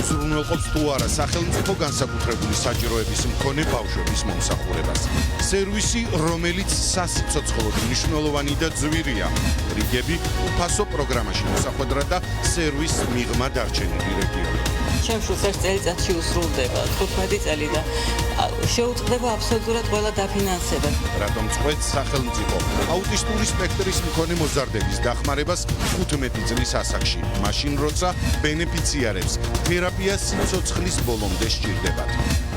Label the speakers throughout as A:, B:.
A: უზრუნველყოფს თუ არა სახელმწიფო განსაკუთრებული საჭიროების მქონე ბავშვების მომსახურებას. სერვისი, რომელიც სასიცოცხლოდ მნიშვნელოვანი და ძვირია. რიგები უფასო პროგრამაში მოსახვედრა და სერვის მიღმა დარჩენილი რეგიონი.
B: ჩემს შულს ერთ წელიწადში უსრულდება 15 წელი და შეუწყდება აბსოლუტურად ყველა დაფინანსება.
A: რატომ წყვეტს სახელმწიფო აუტისტური სპექტრის მქონე მოზარდების დახმარებას 15 წლის ასაკში, მაშინ როცა ბენეფიციარებს თერაპია სიცოცხლის ბოლომდე სჭირდებათ.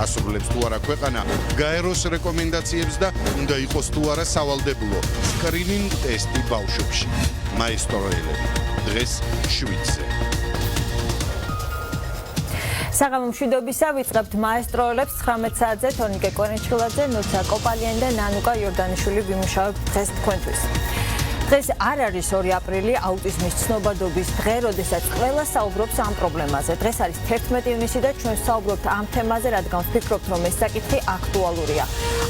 A: ასრულებს თუ არა ქვეყანა გაეროს რეკომენდაციებს და უნდა იყოს თუ არა სავალდებულო სკრინინგ ტესტი ბავშვებში. მაესტროელები დღეს შვიდზე.
C: საღამო მშვიდობისა ვიწყებთ მაესტროელებს 19 საათზე თონიკე კორენჩხილაძე, ნოცა კოპალიანი და ნანუკა იორდანიშვილი ვიმუშავებთ დღეს თქვენთვის. დღეს არ არის 2 აპრილი აუტიზმის ცნობადობის დღე, როდესაც ყველა საუბრობს ამ პრობლემაზე. დღეს არის 11 ივნისი და ჩვენ საუბრობთ ამ თემაზე, რადგან ვფიქრობთ, რომ ეს საკითხი აქტუალურია.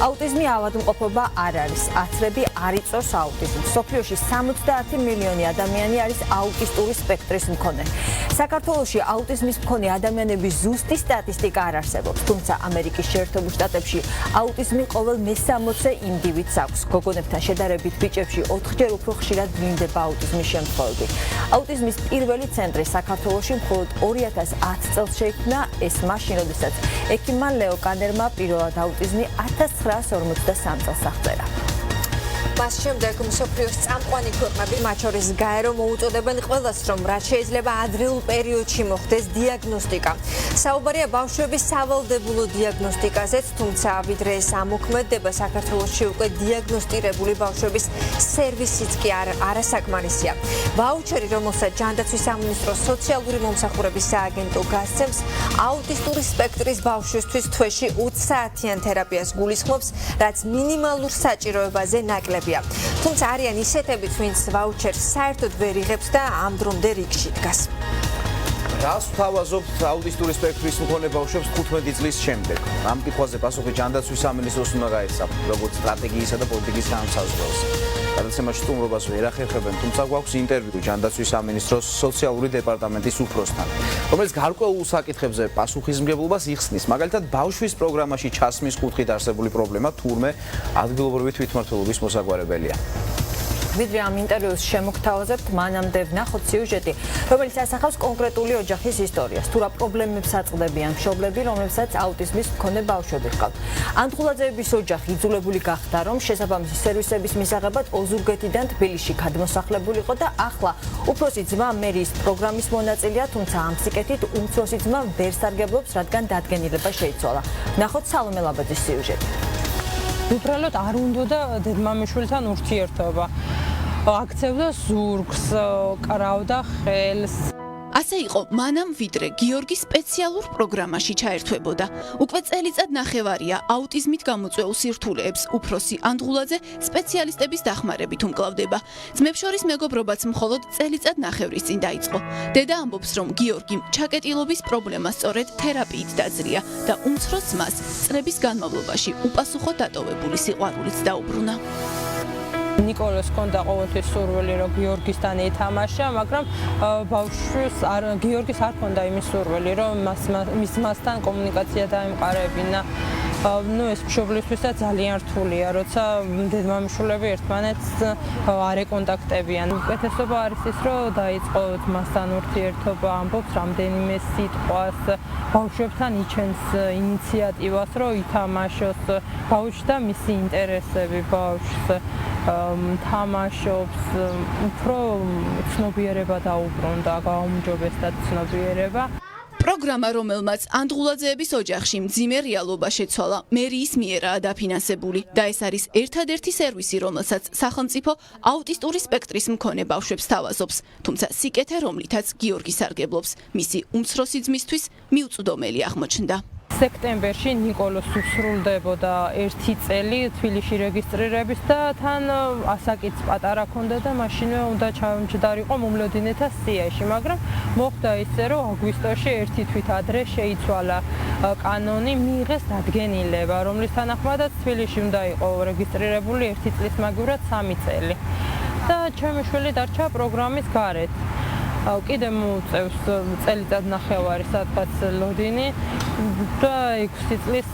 C: აუტიზმი ავადმყოფობა არ არის. აცრები არ იწვევს აუტიზმს. მსოფლიოში 70 მილიონი ადამიანი არის აუტისტური სპექტრის მქონე. საქართველოში აუტიზმის მქონე ადამიანების ზუსტი სტატისტიკა არ არსებობს, თუმცა ამერიკის შეერთებულ შტატებში აუტიზმი ყოველ მე-60 ინდივიდს აქვს. გოგონებთან შედარებით ბიჭებში 4-ჯერ უფრო ხშირად ვლინდება აუტიზმის შემთხვევები. აუტიზმის პირველი ცენტრი საქართველოში მხოლოდ 2010 წელს შეიქმნა, ეს მაშინ, როდესაც ექიმმა ლეო კანერმა პირველად აუტიზმი 1953 წელს აღწერა.
D: მას შემდეგ მსოფლიოს წამყვანი ქვეყნები, მათ შორის გაერო მოუწოდებენ ყველას, რომ რაც შეიძლება ადრეულ პერიოდში მოხდეს დიაგნოსტიკა. საუბარია ბავშვების სავალდებულო დიაგნოსტიკაზეც, თუმცა ვიდრე ეს ამოქმედება საქართველოში უკვე დიაგნოსტირებული ბავშვების სერვისიც კი არასაკმარისია. ვაუჩერი, რომელსაც ჯანდაცვის სამინისტროს სოციალური მომსახურების სააგენტო გასცემს, აუტისტური სპექტრის ბავშვისთვის თვეში 20 საათიან თერაპიას გულისხმობს, რაც მინიმალურ საჭიროებაზე ნაკლები. თუმცა არიან ისეთებიც, ვინც ვაუჩერს საერთოდ ვერ იღებს და ამ დრომდე რიგში დგას.
E: რას ვთავაზობთ აუტისტური სპექტრის მქონე ბავშვებს 15 წლის შემდეგ? ამ კითხვაზე პასუხი ჯანდაცვის სამინისტროს უნდა გაეცათ, როგორც სტრატეგიისა და პოლიტიკის განმსაზღვრელს. გადაცემაში სტუმრობას ვერ ახერხებენ, თუმცა გვაქვს ინტერვიუ ჯანდაცვის სამინისტროს სოციალური დეპარტამენტის უფროსთან, რომელიც გარკვეულ საკითხებზე პასუხისმგებლობას იხსნის. მაგალითად, ბავშვის პროგრამაში ჩასმის კუთხით არსებული პრობლემა თურმე ადგილობრივი თვითმმართველობის მოსაგვარებელია.
C: ვიდრე ამ ინტერვიუს შემოგთავაზებთ, მანამდე ვნახოთ სიუჟეტი, რომელიც ასახავს კონკრეტული ოჯახის ისტორიას. თუ რა პრობლემებს აწყდებიან მშობლები, რომლებსაც აუტიზმის მქონე ბავშვები ჰყავთ. ანდღულაძეების ოჯახი იძულებული გახდა, რომ შესაბამისი სერვისების მისაღებად ოზურგეთიდან თბილისში გადმოსახლებული იყო და ახლა უფროსი ძმა მერიის პროგრამის მონაწილეა, თუმცა ამ სიკეთით უმცროსი ძმა ვერ სარგებლობს, რადგან დადგენილება შეიცვალა. ვნახოთ სალომე ლაბაძის სიუჟეტი.
F: უბრალოდ არ უნდა დედმამიშვილთან ურთიერთობა. აქცევდა ზურგს, კრავდა ხელს.
G: ასე იყო მანამ ვიდრე გიორგი სპეციალურ პროგრამაში ჩაერთვებოდა. უკვე წელიწად ნახევარია აუტიზმით გამოწვეულ სირთულეებს უფროსი ანდღულაძე სპეციალისტების დახმარებით უმკლავდება. ძმებს შორის მეგობრობაც მხოლოდ წელიწად ნახევრის წინ დაიწყო. დედა ამბობს, რომ გიორგიმ ჩაკეტილობის პრობლემა სწორედ თერაპიით დაძლია და უმცროს ძმას წლების განმავლობაში უპასუხო დატოვებული სიყვარულიც დაუბრუნა.
F: ნიკოლას ჰქონდა ყოველთვის სურვილი, რომ გიორგისთან ეთამაშა, მაგრამ გიორგის არ ჰქონდა იმის სურვილი, რომ მის მასთან კომუნიკაცია დაემყარებინა. ეს მშობლისთვისაც ძალიან რთულია, როცა დედმამიშვილები ერთმანეთს არ ეკონტაქტებიან. უკეთესობა არის ის, რომ დაიწყო მასთან ურთიერთობა, ამბობს რამდენიმე სიტყვას, ბავშვებთან იჩენს ინიციატივას, რომ ითამაშოს ბავშვი და მისი ინტერესები ბავშვს თამაშობს, უფრო ცნობიერება დაუბრუნდა, გაუმჯობესდა ცნობიერება.
G: პროგრამა, რომელმაც ანდღულაძეების ოჯახში მძიმე რეალობა შეცვალა, მერიის მიერაა დაფინანსებული და ეს არის ერთადერთი სერვისი, რომელსაც სახელმწიფო აუტისტური სპექტრის მქონე ბავშვებს თავაზობს. თუმცა სიკეთე, რომლითაც გიორგი სარგებლობს, მისი უმცროსი ძმისთვის მიუწვდომელი აღმოჩნდა.
F: სექტემბერში ნიკოლოს უსრულდებოდა 1 წელი თბილისში რეგისტრირების და თან ასაკიც პატარა ქონდა და მაშინვე უნდა ჩამჯდარიყო მომლოდინეთა სიაში, მაგრამ მოხდა ისე, რომ აგვისტოში 1 თვით ადრე შეიცვალა კანონი, მიიღეს დადგენილება, რომლის თანახმადაც თბილისში უნდა იყო რეგისტრირებული 1 წლის მაგივრად 3 წელი და ჩემი შვილი დარჩა პროგრამის გარეთ. კიდე მოუწევს წელიწად ნახევარი სადღაც ლოდინი და 6 წლის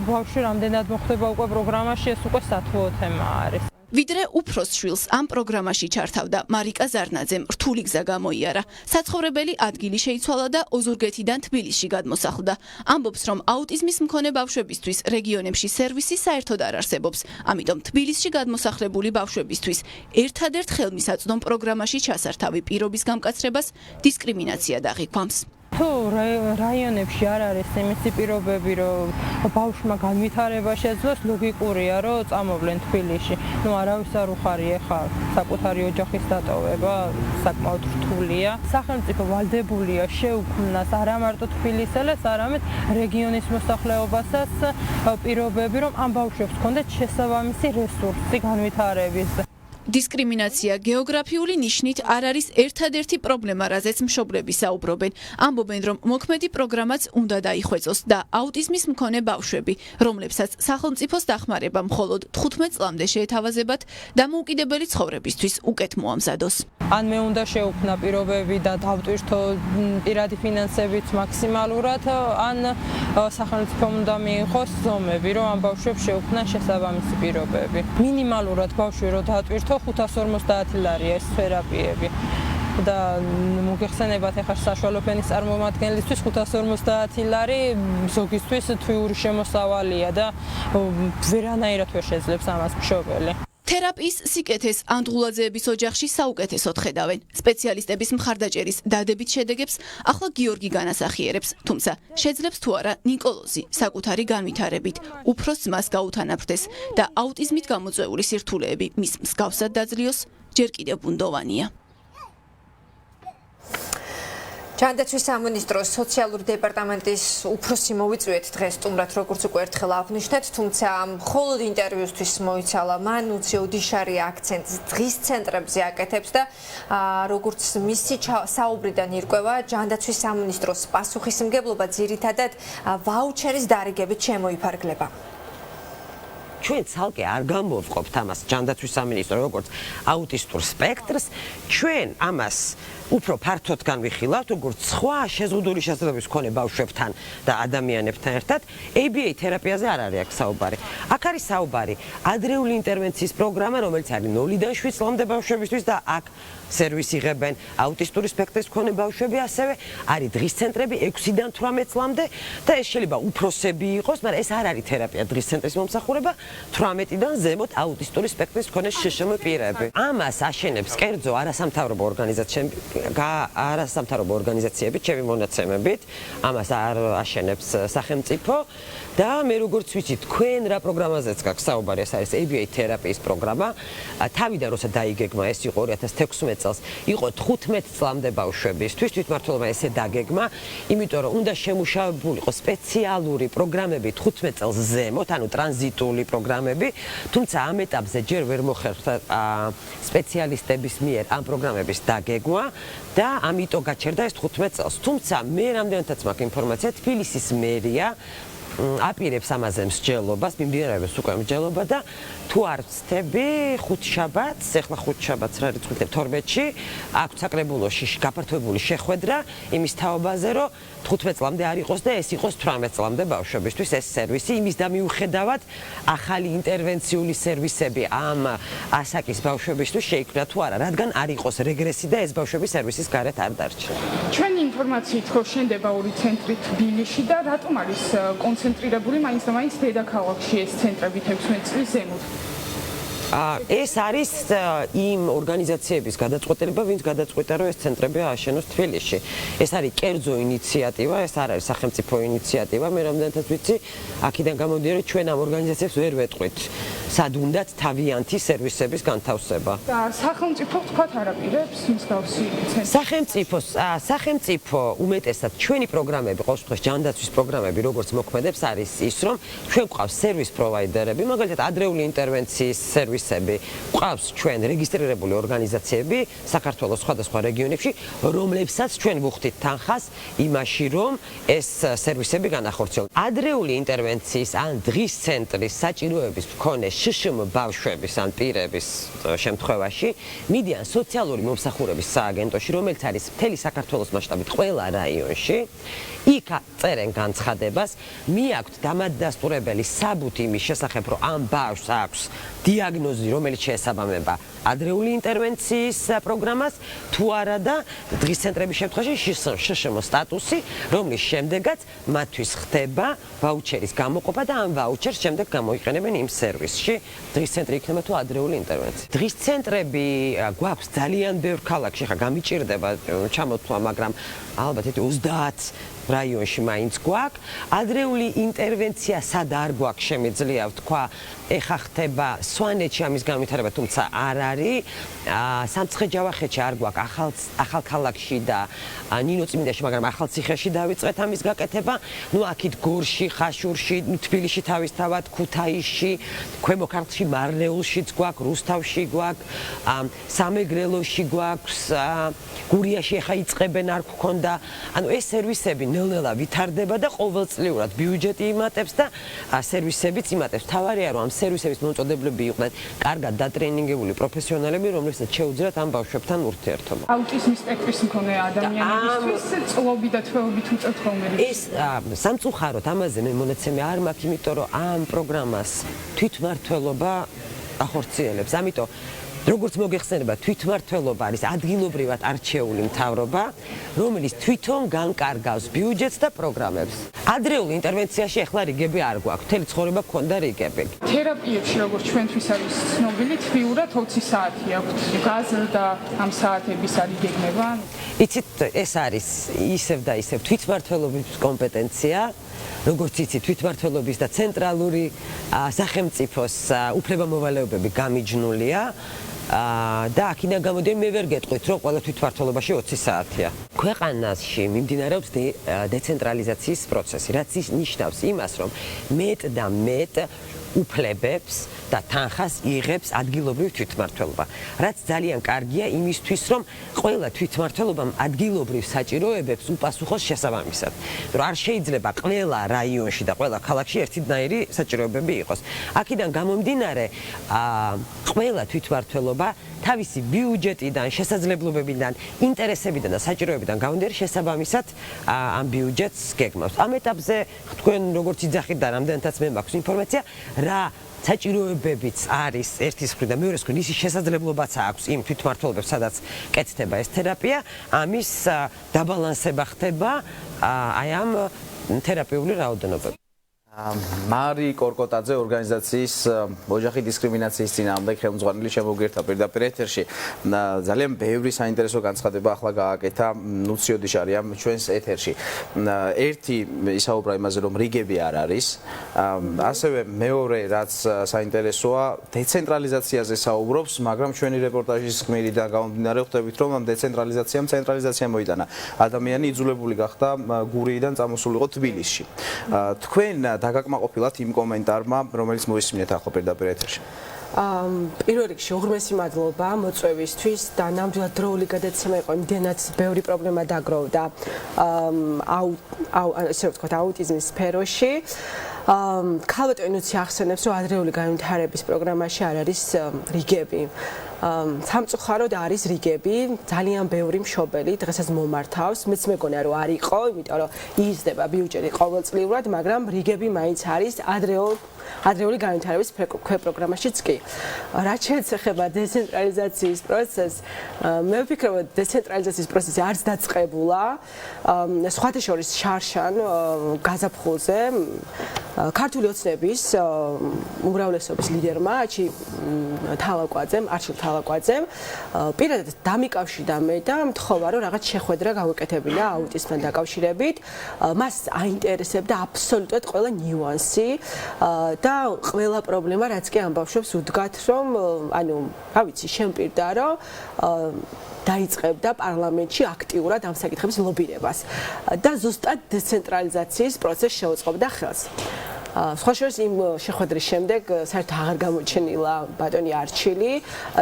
F: ბავშვი რამდენად მოხდება უკვე პროგრამაში, ეს უკვე სათუო თემა არის.
G: ვიდრე უფროს შვილს ამ პროგრამაში ჩართავდა მარიკა ზარნაძემ რთული გზა გამოიარა. საცხოვრებელი ადგილი შეიცვალა და ოზურგეთიდან თბილისში გადმოსახლდა. ამბობს, რომ აუტიზმის მქონე ბავშვებისთვის რეგიონებში სერვისი საერთოდ არ არსებობს. ამიტომ თბილისში გადმოსახლებული ბავშვებისთვის ერთადერთ ხელმისაწვდომ პროგრამაში ჩასართავი პირობის გამკაცრებას დისკრიმინაცია დაღიქვამს.
F: თუ რაიონებში არ არის იმისი პირობები, რომ ბავშვმა განვითარება შეძლოს, ლოგიკურია, რომ წამოვლენ თბილისში. არავის არ უხარია ხა საკუთარი ოჯახის დატოვება, საკმაოდ რთულია. სახელმწიფო ვალდებულია შეუქმნას არა მარტო თბილისელებს, არამედ რეგიონის მოსახლეობასაც პირობები, რომ ამ ბავშვებს ჰქონდეთ შესაბამისი რესურსი განვითარების.
G: დისკრიმინაცია გეოგრაფიული ნიშნით არ არის ერთადერთი პრობლემა, რაზეც მშობლები საუბრობენ. ამბობენ, რომ მოქმედი პროგრამაც უნდა დაიხვეწოს და აუტიზმის მქონე ბავშვები, რომლებსაც სახელმწიფოს დახმარება მხოლოდ 15 წლამდე შეეთავაზებათ, დამოუკიდებელი ცხოვრებისთვის უკეთ მოამზადოს.
F: ან მე უნდა შეუქმნა პირობები და დავტვირთო პირადი ფინანსებით მაქსიმალურად, ან სახელმწიფომ უნდა მიიღოს ზომები, რომ ამ ბავშვებს შეუქმნან შესაბამისი პირობები. მინიმალურად ბავშვი რო დავტვირთო 550 ლარია ეს თერაპიები და მოგეხსენებათ ახლა საშუალო ფენის წარმომადგენლისთვის 550 ლარი ზოგისთვის თვიური შემოსავალია და ვერანაირად ვერ შეძლებს ამას მშობელი.
G: თერაპიის სიკეთეს ანდღულაძეების ოჯახში საუკეთესოდ ხედავენ. სპეციალისტების მხარდაჭერის დადებით შედეგებს ახლა გიორგი განასახიერებს, თუმცა შეძლებს თუ არა ნიკოლოზი საკუთარი განვითარებით უფროს ძმას გაუთანაბრდეს და აუტიზმით გამოწვეული სირთულეები მის მსგავსად დაძლიოს, ჯერ კიდევ ბუნდოვანია.
D: ჯანდაცვის სამინისტროს სოციალური დეპარტამენტის უფროსი მოვიწვიეთ დღეს სტუმრად, როგორც უკვე ერთხელ აღნიშნეთ, თუმცა მხოლოდ ინტერვიუსთვის მოიცალა. მან უციოდიშარი აქცენტს დღის ცენტრებზე აკეთებს და როგორც მისი საუბრიდან ირკვევა, ჯანდაცვის სამინისტროს პასუხისმგებლობა ძირითადად ვაუჩერის დარიგებით შემოიფარგლება.
H: ჩვენ ცალკე არ გამოვყოფთ ამას ჯანდაცვის სამინისტრო როგორც აუტისტურ სპექტრს, ჩვენ ამას უფრო ფართოდ განვიხილავთ, როგორც სხვა შეზღუდული შესაძლებლობის მქონე ბავშვებთან და ადამიანებთან ერთად, ABA თერაპიაზე არ არის აქ საუბარი. აქ არის საუბარი ადრეული ინტერვენციის პროგრამა, რომელიც არის 0-დან 7 წლამდე ბავშვებისთვის და აქ სერვისი იღებენ აუტისტური სპექტრის მქონე ბავშვები, ასევე არის დღის ცენტრები 6-დან 18 წლამდე და ეს შეიძლება უფროსები იყოს, მაგრამ ეს არ არის თერაპია დღის ცენტრის მომსახურება, 18-დან ზემოთ აუტისტური სპექტრის მქონე შშმ პირები. ამას აშენებს კერძო არასამთავრობო ორგანიზაციები, ჩემი მონაცემებით, ამას არ აშენებს სახელმწიფო და მე როგორც ვიცი, თქვენ რა პროგრამაზეც გაქვს საუბარი, ეს არის ABA თერაპიის პროგრამა. თავიდან როცა დაიგეგმა, ეს იყო 2016 წელს, იყო 15 წლამდე ბავშვებისთვის, თვითმმართველობა ესე დაგეგმა, იმიტომ რომ უნდა შემუშავებულიყო სპეციალური პროგრამები 15 წელს ზემოთ, ანუ ტრანზიტული პროგრამები, თუმცა ამ ეტაპზე ჯერ ვერ მოხერხდა სპეციალისტების მიერ ამ პროგრამების დაგეგმა და ამიტომ გაჩერდა ეს 15 წელს. თუმცა მე რამდენადაც მაქვს ინფორმაცია, თბილისის მერია აპირებს ამაზე მსჯელობას, მიმდინარეობს უკვე მსჯელობა და თუ არ ვცდები, ხუთშაბათს, ეხლა ხუთშაბათს რა რიცხვით 12-ში აქვს საკრებულოში გაფართოებული შეხვედრა იმის თაობაზე, რომ 15 წლამდე არ იყოს და ეს იყოს 18 წლამდე ბავშვებისთვის ეს სერვისი, იმის და მიუხედავად ახალი ინტერვენციული სერვისები ამ ასაკის ბავშვებისთვის შეიქმნა თუ არა, რადგან არ იყოს რეგრესი და ეს ბავშვები სერვისის გარეთ არ დარჩა.
I: ჩვენი ინფორმაციით ხო შენდება ორი ცენტრი თბილისში და რატომ არის კონცენტრირებული მაინც და მაინც დედაქალაქში ეს ცენტრები 16 წლის ზემოთ?
H: ეს არის იმ ორგანიზაციების გადაწყვეტილება, ვინც გადაწყვეტა, რომ ეს ცენტრები ააშენოს თბილისში. ეს არის კერძო ინიციატივა, ეს არ არის სახელმწიფო ინიციატივა. მე რამდენადაც ვიცი, აქედან გამომდინარე, ჩვენ ამ ორგანიზაციებს ვერ ვეტყვით, სად უნდათ თავიანთი სერვისების განთავსება.
I: და სახელმწიფო თქვათ არ აპირებს მსგავსი ცენტრი?
H: სახელმწიფო უმეტესად ჩვენი პროგრამები, ყოველ შემთხვევაში ჯანდაცვის პროგრამები, როგორც მოქმედებს, არის ის, რომ ჩვენ გვყავს სერვის პროვაიდერები, მაგალითად ადრეული ინტერვენციის სერვისები, გვყავს ჩვენ რეგისტრირებული ორგანიზაციები საქართველოს სხვადასხვა რეგიონებში, რომლებსაც ჩვენ ვუხდით თანხას იმაში, რომ ეს სერვისები განახორციელონ. ადრეული ინტერვენციის ან დღის ცენტრის საჭიროების მქონე შშმ ბავშვების ან პირების შემთხვევაში მიდიან სოციალური მომსახურების სააგენტოში, რომელიც არის მთელი საქართველოს მასშტაბით ყველა რაიონში. იქ წერენ განცხადებას, მიაქვთ დამადასტურებელი საბუთი იმის შესახებ, რომ ამ ბავშვს აქვს დიაგნოზი, რომელიც შეესაბამება ადრეული ინტერვენციის პროგრამას, თუ არა და დღის ცენტრების შემთხვევაში შშმ სტატუსი, რომლის შემდეგაც მათთვის ხდება ვაუჩერის გამოყოფა და ამ ვაუჩერს შემდეგ გამოიყენებენ იმ სერვისში. დღის ცენტრი იქნება თუ ადრეული ინტერვენცია. დღის ცენტრები გვაქვს ძალიან ბევრ ქალაქში, ხა გამიჭირდება ჩამოთვლა, მაგრამ ალბათ 30 რაიონში მაინც გვაქვს. ადრეული ინტერვენცია სად არ გვაქვს შემიძლია ვთქვა, ეხა ხდება სვანეთში ამის განვითარება, თუმცა არ არის. სამცხე-ჯავახეთში არ გვაქვს, ახალქალაქში და ნინოწმინდაში, მაგრამ ახალციხეში დავიწყეთ ამის გაკეთება. ნუ აქეთ გორში, ხაშურში, თბილისში თავისთავად, ქუთაისში, ქვემო ქართლში, მარნეულშიც გვაქვს, რუსთავში გვაქვს, სამეგრელოში გვაქვს, გურიაში ეხა იწყებენ არ გქონდა. ანუ ეს სერვისები ნელ-ნელა ვითარდება და ყოველწლიურად ბიუჯეტი იმატებს და სერვისებიც იმატებს. თავარია რომ ამ სერვისების მომწოდებლები იყვნენ კარგად დატრენინგებული პროფესიონალები, რომლებსაც შეუძლიათ ამ ბავშვებთან ურთიერთობა.
I: აუტიზმის სპექტრის მქონე ადამიანებისთვის წლობი და თვეობით უწევთ ხოლმე
H: ეს სამწუხაროდ ამაზე მე მონაცემი არ მაქვს, იმიტომ რომ ამ პროგრამას თვითმმართველობა ახორციელებს. ამიტომ როგორც მოგეხსენება, თვითმმართველობა არის ადგილობრივად არჩეული მთავრობა, რომელიც თვითონ განკარგავს ბიუჯეტს და პროგრამებს. ადრეულ ინტერვენციაში ახლა რიგები არ გვაქვს, მთელი ცხოვრება გქონდა რიგები.
I: თერაპიებში, როგორც ჩვენთვის არის ცნობილი, თვიურად 20 საათი აქვთ გაზრდა, ამ საათების არის გეგმება?
H: იცით, ეს არის ისევ და ისევ თვითმმართველობის კომპეტენცია. როგორც იცით, თვითმმართველობის და ცენტრალური სახელმწიფოს უფლებამოვალეობები გამიჯნულია. და აქედან გამოდიან მე ვერ გეტყვით, რომ ყველა თვითმმართველობაში 20 საათია. ქვეყანაში მიმდინარეობს დეცენტრალიზაციის პროცესი, რაც ნიშნავს იმას, რომ მეტ და მეტ უფლებებს და თანხას იღებს ადგილობრივ თვითმმართველობა. რაც ძალიან კარგია იმისთვის, რომ ყველა თვითმმართველობამ ადგილობრივ საჭიროებებს უპასუხოს შესაბამისად. რომ არ შეიძლება ყველა რაიონში და ყველა ქალაქში ერთიდნაირი საჭიროებები იყოს. აქედან გამომდინარე, ყველა თვითმმართველობა თავისი ბიუჯეტიდან, შესაძლებლობებიდან, ინტერესებიდან და საჭიროებიდან გამომდინარე შესაბამისად ამ ბიუჯეტს გეგმავს. ამ ეტაპზე თქვენ როგორც იძახით და რამდენადაც მე მაქვს ინფორმაცია, რა საჭიროებებიც არის ერთის მხრიდან და მეორეს მხრიდან ისის შესაძლებლობაც აქვს იმ თვითმმართველობებს, სადაც კეთდება ეს თერაპია, ამის დაბალანსება ხდება აი ამ თერაპიული რაოდენობებით.
E: მარი კორკოტაძე ორგანიზაციის ოჯახი დისკრიმინაციის წინააღმდეგ ხელმძღვანელი შემოგვიერთდა პირდაპირ ეთერში. ძალიან ბევრი საინტერესო განცხადება ახლა გააკეთა ნუციოდი შარიამ ჩვენს ეთერში. ერთი ისაუბრა იმაზე, რომ რიგები არ არის. ასევე მეორე რაც საინტერესოა, დეცენტრალიზაციაზე საუბრობს, მაგრამ ჩვენი რეპორტაჟის გმირიდან გამომდინარე ხვდებით, რომ ამ დეცენტრალიზაციამ ცენტრალიზაცია მოიტანა. ადამიანი იძულებული გახდა გურიიდან წამოსულიყო თბილისში. თქვენ დაგაკმაყოფილათ იმ კომენტარმა, რომელიც მოისმინეთ ახლა პირდაპირ ეთერში.
J: პირველ რიგში უღრმესი მადლობა მოწვევისთვის და ნამდვილად დროული გადაცემა იყო, იმდენად ბევრი პრობლემა დაგროვდა ესე ვთქვათ აუტიზმის სფეროში. ქალბატონიც ახსენებს, რომ ადრეული განვითარების პროგრამაში არ არის რიგები. სამწუხაროდ არის რიგები, ძალიან ბევრი მშობელი დღესაც მომართავს, მეც მეგონა რომ არ იყო, იმიტომ რომ იზრდება ბიუჯეტი ყოველწლიურად, მაგრამ რიგები მაინც არის ადრეული განვითარების პროგრამაშიც კი. რაც შეეხება დეცენტრალიზაციის პროცესს, მე ვფიქრობ, რომ დეცენტრალიზაციის პროცესი არც დაწყებულა, სხვათა შორის შარშან გაზაფხულზე ქართული ოცნების უმრავლესობის ლიდერმა თავაკვაძემ, არჩილ თავაკვაძემ პირადად დამიკავშირდა მე და მთხოვა, რომ რაღაც შეხვედრა გავაკეთებინა აუტიზმთან დაკავშირებით. მას აინტერესებდა აბსოლუტურად ყველა ნიუანსი და ყველა პრობლემა, რაც კი ამ ბავშვებს უდგათ, რომ ანუ, რა ვიცი, შემპირდა, რომ დაიწყებდა პარლამენტში აქტიურად ამ საკითხების ლობირებას და ზუსტად დეცენტრალიზაციის პროცესს შეუწყობდა ხელს. სხვა შორის იმ შეხვედრის შემდეგ საერთოდ აღარ გამოჩენილა ბატონი არჩილი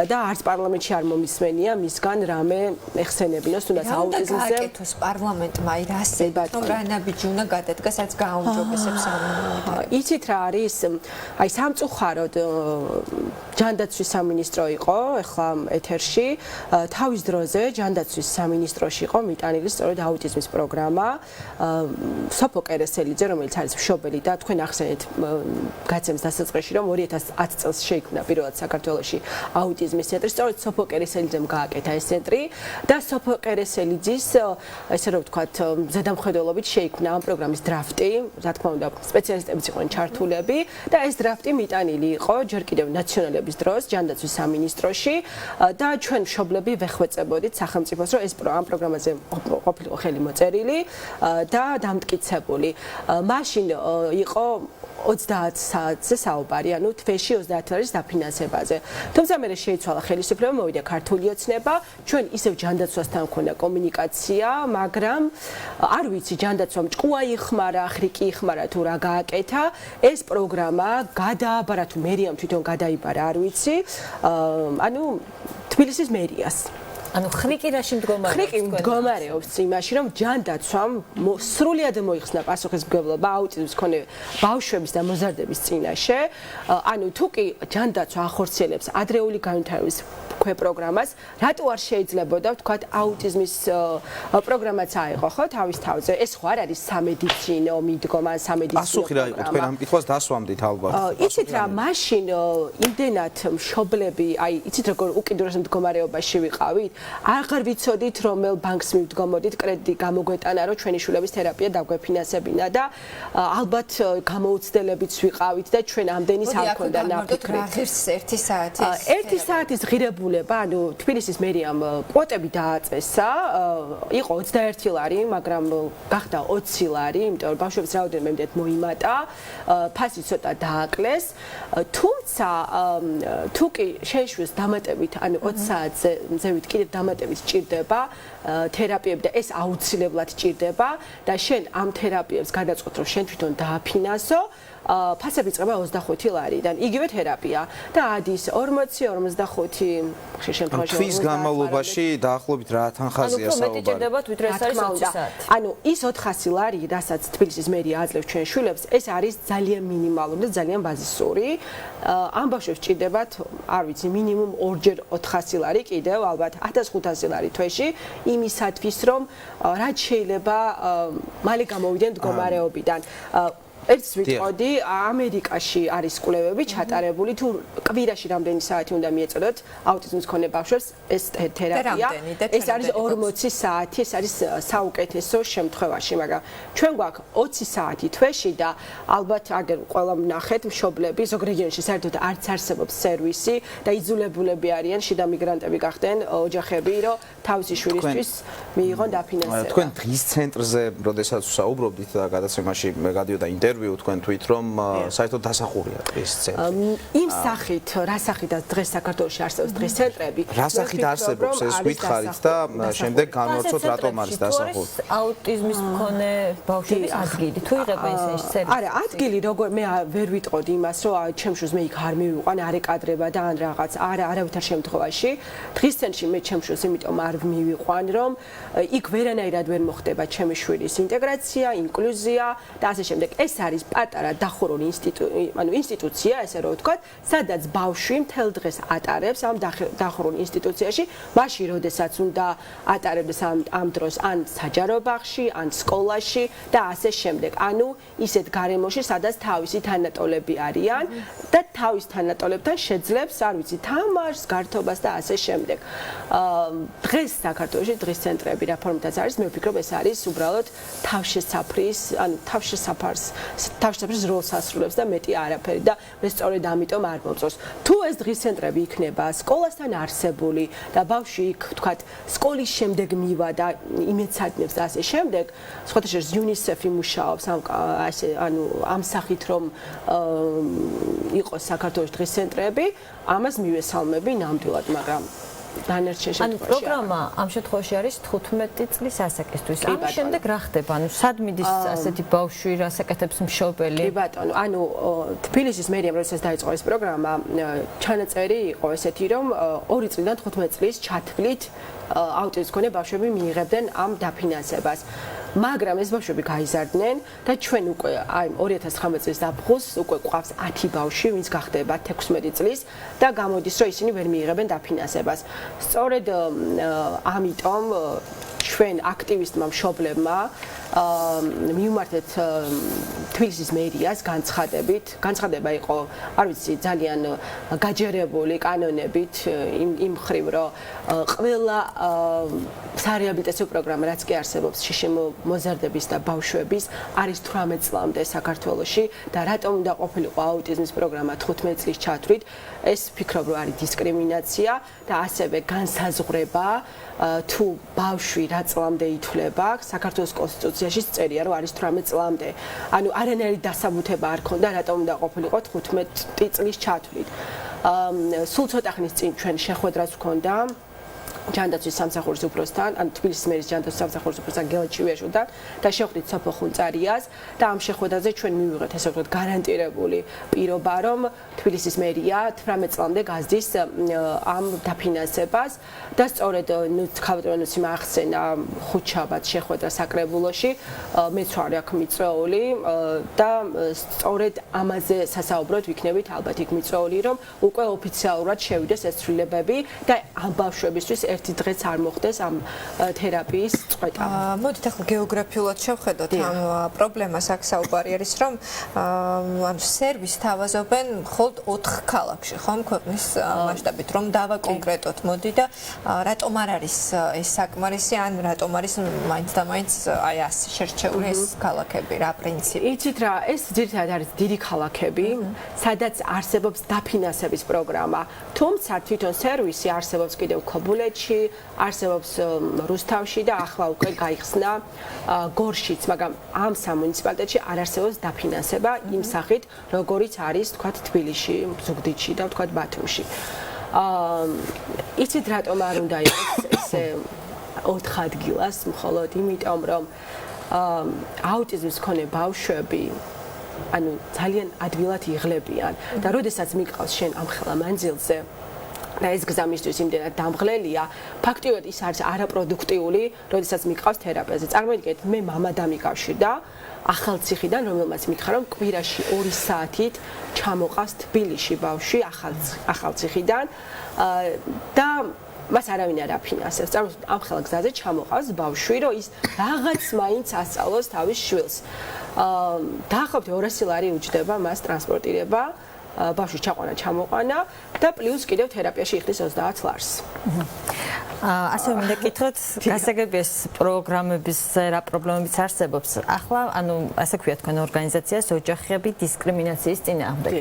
J: და არც პარლამენტში არ მომისმენია მისგან რამე ეხსენებინოს თუნდაც აუტიზმზე.
D: გააკეთოს პარლამენტმა აი რასე რომ რა ნაბიჯი უნდა გადადგა სადაც გააუმჯობესებს ამ.
J: იცით რა არის? აი სამწუხაროდ ჯანდაცვის სამინისტრო იყო ახლა ეთერში. თავის დროზე ჯანდაცვის სამინისტროში იყო მიტანილი სწორედ აუტიზმის პროგრამა. სოფო კერესელიძე, რომელიც არის მშობელი და თქვენ ახსენეთ გაცემის დასაწყისში, რომ 2010 წელს შეიქმნა პირველად საქართველოში აუტიზმის ცენტრი. სწორედ სოფო კერესელიძემ გააკეთა ეს ცენტრი და სოფო კერესელიძის, ესე რომ ვთქვათ, ზედამხედველობით შეიქმნა ამ პროგრამის დრაფტი. რა თქმა უნდა, სპეციალისტებიც იყვნენ ჩართულები და ეს დრაფტი მიტანილი იყო ჯერ კიდევ ნაციონალების დროს ჯანდაცვის სამინისტროში და ჩვენ მშობლები ვეხვეწებოდით სახელმწიფოს, რომ ეს ამ პროგრამაზე ყოფილიყო ხელი მოწერილი და დამტკიცებული. მაშინ იყო 30 საათზე საუბარი, ანუ თვეში 30 საათის დაფინანსებაზე. თუმცა მე შეიცვალა ხელისუფლება, მოვიდა ქართული ოცნება, ჩვენ ისევ ჯანდაცვასთან მქონდა კომუნიკაცია, მაგრამ არ ვიცი ჯანდაცვამ ჭკუა იხმარა, ხრიკი იხმარა თუ რა გააკეთა. ეს პროგრამა გადააბარა თუ მერიამ თვითონ გადაიბარა, არ ვიცი. ანუ თბილისის მერიას.
C: ანუ ხრიკი რაში მდგომარეობს?
J: ხრიკი მდგომარეობს იმაში, რომ ჯანდაცვამ სრულად მოიხსნა პასუხისმგებლობა აუტიზმის მქონე ბავშვების და მოზარდების წინაშე. ანუ თუ კი ჯანდაცვა ახორციელებს ადრეული განვითარების პროგრამას, რატო არ შეიძლებოდა ვთქვათ აუტიზმის პროგრამაც აიღო, ხო, თავის თავზე. ეს ხო არ არის სამედიცინო მიდგომა, სამედიცინო
E: პასუხი რა იყო? თქვენ ამ კითხვას დასვამდით ალბათ.
J: იცით რა, მაშინ იმდენად მშობლები, აი, იცით როგორ უკიდურეს მდგომარეობაში ვიყავით? აღარ ვიცოდით რომელ ბანკს მივდგომოდით კრედიტი გამოგვეტანა რომ ჩვენი შვილების თერაპია დაგვეფინანსებინა და ალბათ გამოუცდელებიც ვიყავით და ჩვენ ამდენის არ ქონდა ნაფიქრი.
D: ღირს 1 საათის
J: 1 საათის ღირებულება, ანუ თბილისის მერიამ კვოტები დააწესა, იყო 21 ლარი, მაგრამ გახდა 20 ლარი, იმიტომ რომ ბავშვების რაოდენობა იმდენად მოიმატა, ფასი ცოტა დააკლეს. თუმცა თუ კი შეშვის დამატებით, ანუ 20 საათზე ზევით კიდევ დამატებით ჭირდება თერაპიები და ეს აუცილებლად ჭირდება და შენ ამ თერაპიებს გადაწყვეტ რომ შენ თვითონ დააფინანსო ფასები იწყება 25 ლარიდან იგივე თერაპია და ადის 40-45 შემთხვევაში
E: თვის განმავლობაში დაახლოებით რა თანხაზია საუბარი.
C: ანუ მეტი ჭირდებათ ვიდრე ეს არის 20 საათი.
J: ანუ ის 400 ლარი, რასაც თბილისის მერია აძლევს ჩვენ შვილებს, ეს არის ძალიან მინიმალური და ძალიან ბაზისური. ამ ბავშვებს ჭირდებათ, არ ვიცი, მინიმუმ 2-ჯერ 400 ლარი კიდევ, ალბათ 1500 ლარი თვეში, იმისათვის რომ რაც შეიძლება მალე გამოვიდნენ მდგომარეობიდან. ერთს ვიტყოდი, ამერიკაში არის კვლევები ჩატარებული, თუ კვირაში რამდენი საათი უნდა მიეწოდოთ აუტიზმის მქონე ბავშვებს ეს თერაპია. ეს არის 40 საათი, ეს არის საუკეთესო შემთხვევაში, მაგრამ ჩვენ გვაქვს 20 საათი თვეში და ალბათ აგერ ყველა ვნახეთ მშობლები, ზოგ რეგიონში საერთოდ არც არსებობს სერვისი და იძულებულები არიან შიდა მიგრანტები გახდნენ ოჯახები, რომ თავისი შვილისთვის მიიღონ დაფინანსება.
E: თქვენ დღის ცენტრზე, როდესაც საუბრობდით და გადაცემაში გადიოდა ინტერვიუ თქვენ თვით რომ საერთოდ დასახურია დღის ცენტრი.
J: იმ სახით, რა სახითაც დღეს საქართველოში არსებობს დღის ცენტრები.
E: რა სახით არსებობს ეს გითხარით და შემდეგ განვარცხოთ რატომ არის დასახური.
C: აუტიზმის მქონე ბავშვების ადგილი თუ იღება ეს სერვისი?
J: არა, ადგილი როგორ მე ვერ ვიტყოდი იმას, რომ ჩემშვილს მე იქ არ მივიყვან, არ ეკადრება და ან რაღაც, არავითარ შემთხვევაში. დღის ცენტრში მე ჩემშვილს იმიტომ არ მივიყვან, რომ იქ ვერანაირად ვერ მოხდება ჩემი შვილის ინტეგრაცია, ინკლუზია და ასე შემდეგ. ეს არის პატარა დახურული ინსტიტუცია, ესე რომ ვთქვათ, სადაც ბავშვი მთელ დღეს ატარებს ამ დახურულ ინსტიტუციაში, მაშინ როდესაც უნდა ატარებდეს ამ დროს ან საჯარო ბაღში, ან სკოლაში და ასე შემდეგ. ანუ ისეთ გარემოში, სადაც თავისი თანატოლები არიან და თავის თანატოლებთან შეძლებს, არ ვიცი, თამაშს, გართობას და ასე შემდეგ. დღეს საქართველოში დღის ცენტრები რა ფორმითაც არის, მე ვფიქრობ, ეს არის უბრალოდ თავშესაფრის, ანუ თავშესაფრის როლს ასრულებს და მეტი არაფერი და მე სწორედ ამიტომ არ მომწონს. თუ ეს დღის ცენტრები იქნება სკოლასთან არსებული და ბავშვი იქ, ვთქვათ, სკოლის შემდეგ მივა და იმეცადნებს და ასე შემდეგ, სხვათა შორის UNICEF-ი მუშაობს ამ სახით რომ იყოს საქართველოს დღის ცენტრები, ამას მივესალმები ნამდვილად, მაგრამ დანარჩენ
C: ანუ
J: შემთხვევაში.
C: პროგრამა ამ შემთხვევაში არის 15 წლის ასაკისთვის. ამის შემდეგ რა ხდება? ანუ სად მიდის ასეთი ბავშვი, რას აკეთებს მშობელი?
J: კი ბატონო, ანუ თბილისის მერიამ როდესაც დაიწყო ეს პროგრამა, ჩანაწერი იყო ესეთი, რომ 2 წლიდან 15 წლის ჩათვლით აუტიზმის მქონე ბავშვები მიიღებდნენ ამ დაფინანსებას. მაგრამ ეს ბავშვები გაიზარდნენ და ჩვენ უკვე აი 2019 წლის დაფხულს უკვე ყავს 10 ბავშვი, ვინც გახდება 16 წლის და გამოდის, რომ ისინი ვერ მიიღებენ დაფინანსებას. სწორედ ამიტომ ჩვენ აქტივისტმა მშობლებმა მივმართეთ თბილისის მერიას განცხადება იყო, არ ვიცი, ძალიან გაჯერებული კანონებით იმ ხრივ, რომ ყველა სარეაბილიტაციო პროგრამა, რაც კი არსებობს შიშემოზარდების და ბავშვების, არის 18 წლამდე საქართველოში და რატომ უნდა ყოფილიყო აუტიზმის პროგრამა 15 წლის ჩათვლით, ეს ფიქრობ, რომ არის დისკრიმინაცია და ასევე განსაზღვრება თუ ბავშვი რა წლამდე ითვლება, საქართველოს კონსტიტუციაში წერია, რომ არის 18 წლამდე. ანუ არანაირი დასაბუთება არ ქონდა, რატომ უნდა ყოფილიყო 15 წლის ჩათვლით. სულ ცოტა ხნის წინ ჩვენ შეხვედრას ვქონდა ჯანდაცვის სამსახურის უფროსთან, ანუ თბილისის მერის ჯანდაცვის სამსახურის უფროსთან გელან ჩივიაშვილთან და შევხვდით სოფო ხუნწარიას და ამ შეხვედრაზე ჩვენ მივიღეთ ესე ვთქვათ გარანტირებული პირობა, რომ თბილისის მერია 18 წლამდე გაზდის ამ დაფინანსებას და სწორედ ქალბატონს იმახსენა ხუთშაბათ შეხვედრა საკრებულოში, მეც ვარ აქ მიწვეული და სწორედ ამაზე სასაუბროდ ვიქნებით ალბათ იქ მიწვეული, რომ უკვე ოფიციალურად შევიდეს ეს ცვლილებები და ამ ბავშვებისთვის ერთი დღეც არ მოხდეს ამ თერაპიის წყვეტა.
D: მოდით ახლა გეოგრაფიულად შევხედოთ ამ პრობლემას. აქ საუბარი არის, რომ ანუ სერვისს თავაზობენ მხოლოდ 4 ქალაქში, ხომ, ქვეყნის მასშტაბით, რომ დავაკონკრეტოთ, მოდი და რატომ არ არის ეს საკმარისი, ან რატომ არის მაინც და მაინც აი ასე შერჩეული ეს ქალაქები, რა პრინციპი?
J: იცით რა, ეს ძირითადად არის დიდი ქალაქები, სადაც არსებობს დაფინანსების პროგრამა. თუმცა თვითონ სერვისი არსებობს კიდევ ქობულეთში, არსებობს რუსთავში და ახლა უკვე გაიხსნა გორშიც, მაგრამ ამ სამ მუნიციპალიტეტში არ არსებობს დაფინანსება იმ სახით, როგორიც არის, თქვათ, თბილისში, ზუგდიდში და თქვათ ბათუმში. იცით რატომ არ უნდა იყოს ესე 4 ადგილას მხოლოდ, იმიტომ რომ აუტიზმის მქონე ბავშვები ანუ ძალიან ადვილად იღლებიან და როდესაც მიყავს შენ ამ ხელა მანძილზე და ეს გზა მისთვის იმდენად დამღლელია, ფაქტიურად ის არის არაპროდუქტიული, როდესაც მიყავს თერაპიაზე. წარმოიდგინეთ, მე მამა დამიკავშირდა ახალციხიდან, რომელმაც მითხრა, რომ კვირაში 2 საათით ჩამოყავს თბილისში ბავშვი ახალციხიდან და მას არავინ არ აფინანსებს. წარმოიდგინეთ, ამ ხელა გზაზე ჩამოყავს ბავშვი, რომ ის რაღაც მაინც ასწავლოს თავის შვილს. დაახლოებით 200 ლარი უჯდება მას ტრანსპორტირება, ბავშვის ჩაყვანა, ჩამოყვანა და პლუს კიდევ თერაპიაში იხდის 30 ლარს.
C: ასე უნდა გითხოთ, გასაგებია ეს პროგრამების რა პრობლემებიც არსებობს. ახლა, ანუ ასე ქვია თქვენ ორგანიზაციას ოჯახები დისკრიმინაციის წინააღმდეგ.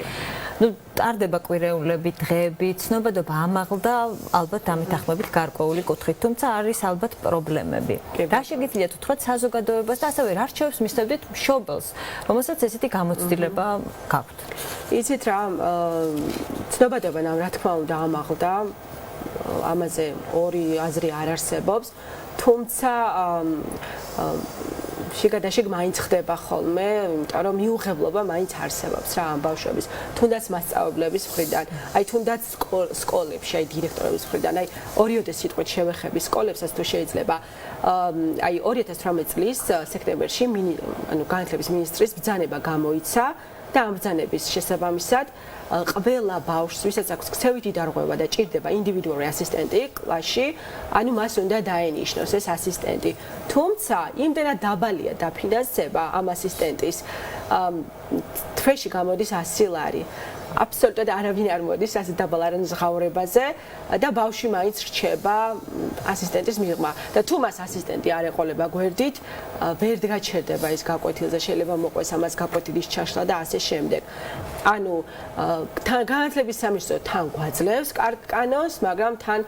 C: ნუ ტარდება კვირეულები, დღეები, ცნობადობა ამაღლდა, ალბათ ამით ახმებით გარკვეული კუთხით, თუმცა არის ალბათ პრობლემები. რა შეგიძლიათ უთხრათ საზოგადოებას და ასევე რა რჩევებს მისცემთ მშობელს, რომელსაც ესეთი გამოცდილება გაქვთ?
J: იცით რა, ცნობადობა რა თქმა უნდა ამაღლდა, ამაზე ორი აზრი არ არსებობს, თუმცა შეგადაშეგ მაინც ხდება ხოლმე, იმიტომ რომ მიუღებლობა მაინც არსებობს რა ამ ბავშვების, თუნდაც მასწავლებლების მხრიდან, აი თუნდაც სკოლებში, აი დირექტორების მხრიდან, აი ორიოდე სიტყვით შევეხები სკოლებსაც თუ შეიძლება. აი 2018 წლის სექტემბერში ანუ განათლების მინისტრის ბრძანება გამოიცა და ამ ბრძანების შესაბამისად ყველა ბავშვს, ვისაც აქვს ქცევითი დარღვევა და ჭირდება ინდივიდუალური ასისტენტი კლასში, ანუ მას უნდა დაენიშნოს ეს ასისტენტი. თუმცა იმდენად დაბალია დაფინანსება ამ ასისტენტის, თვეში გამოდის 100 ლარი. აბსოლუტურად არავინ არ მოდის ასე დაბალ არანჟღაურებაზე და ბავშვი მაინც რჩება ასისტენტის მიღმა. და თუ მას ასისტენტი არ ეყოლება გვერდით, ვერ გაჩერდება ის გაკვეთილზე, შეიძლება მოყვეს ამას გაკვეთილის ჩაშლა და ასე შემდეგ. ანუ განათლების სამინისტრო თან გვაძლევს კანონს, მაგრამ თან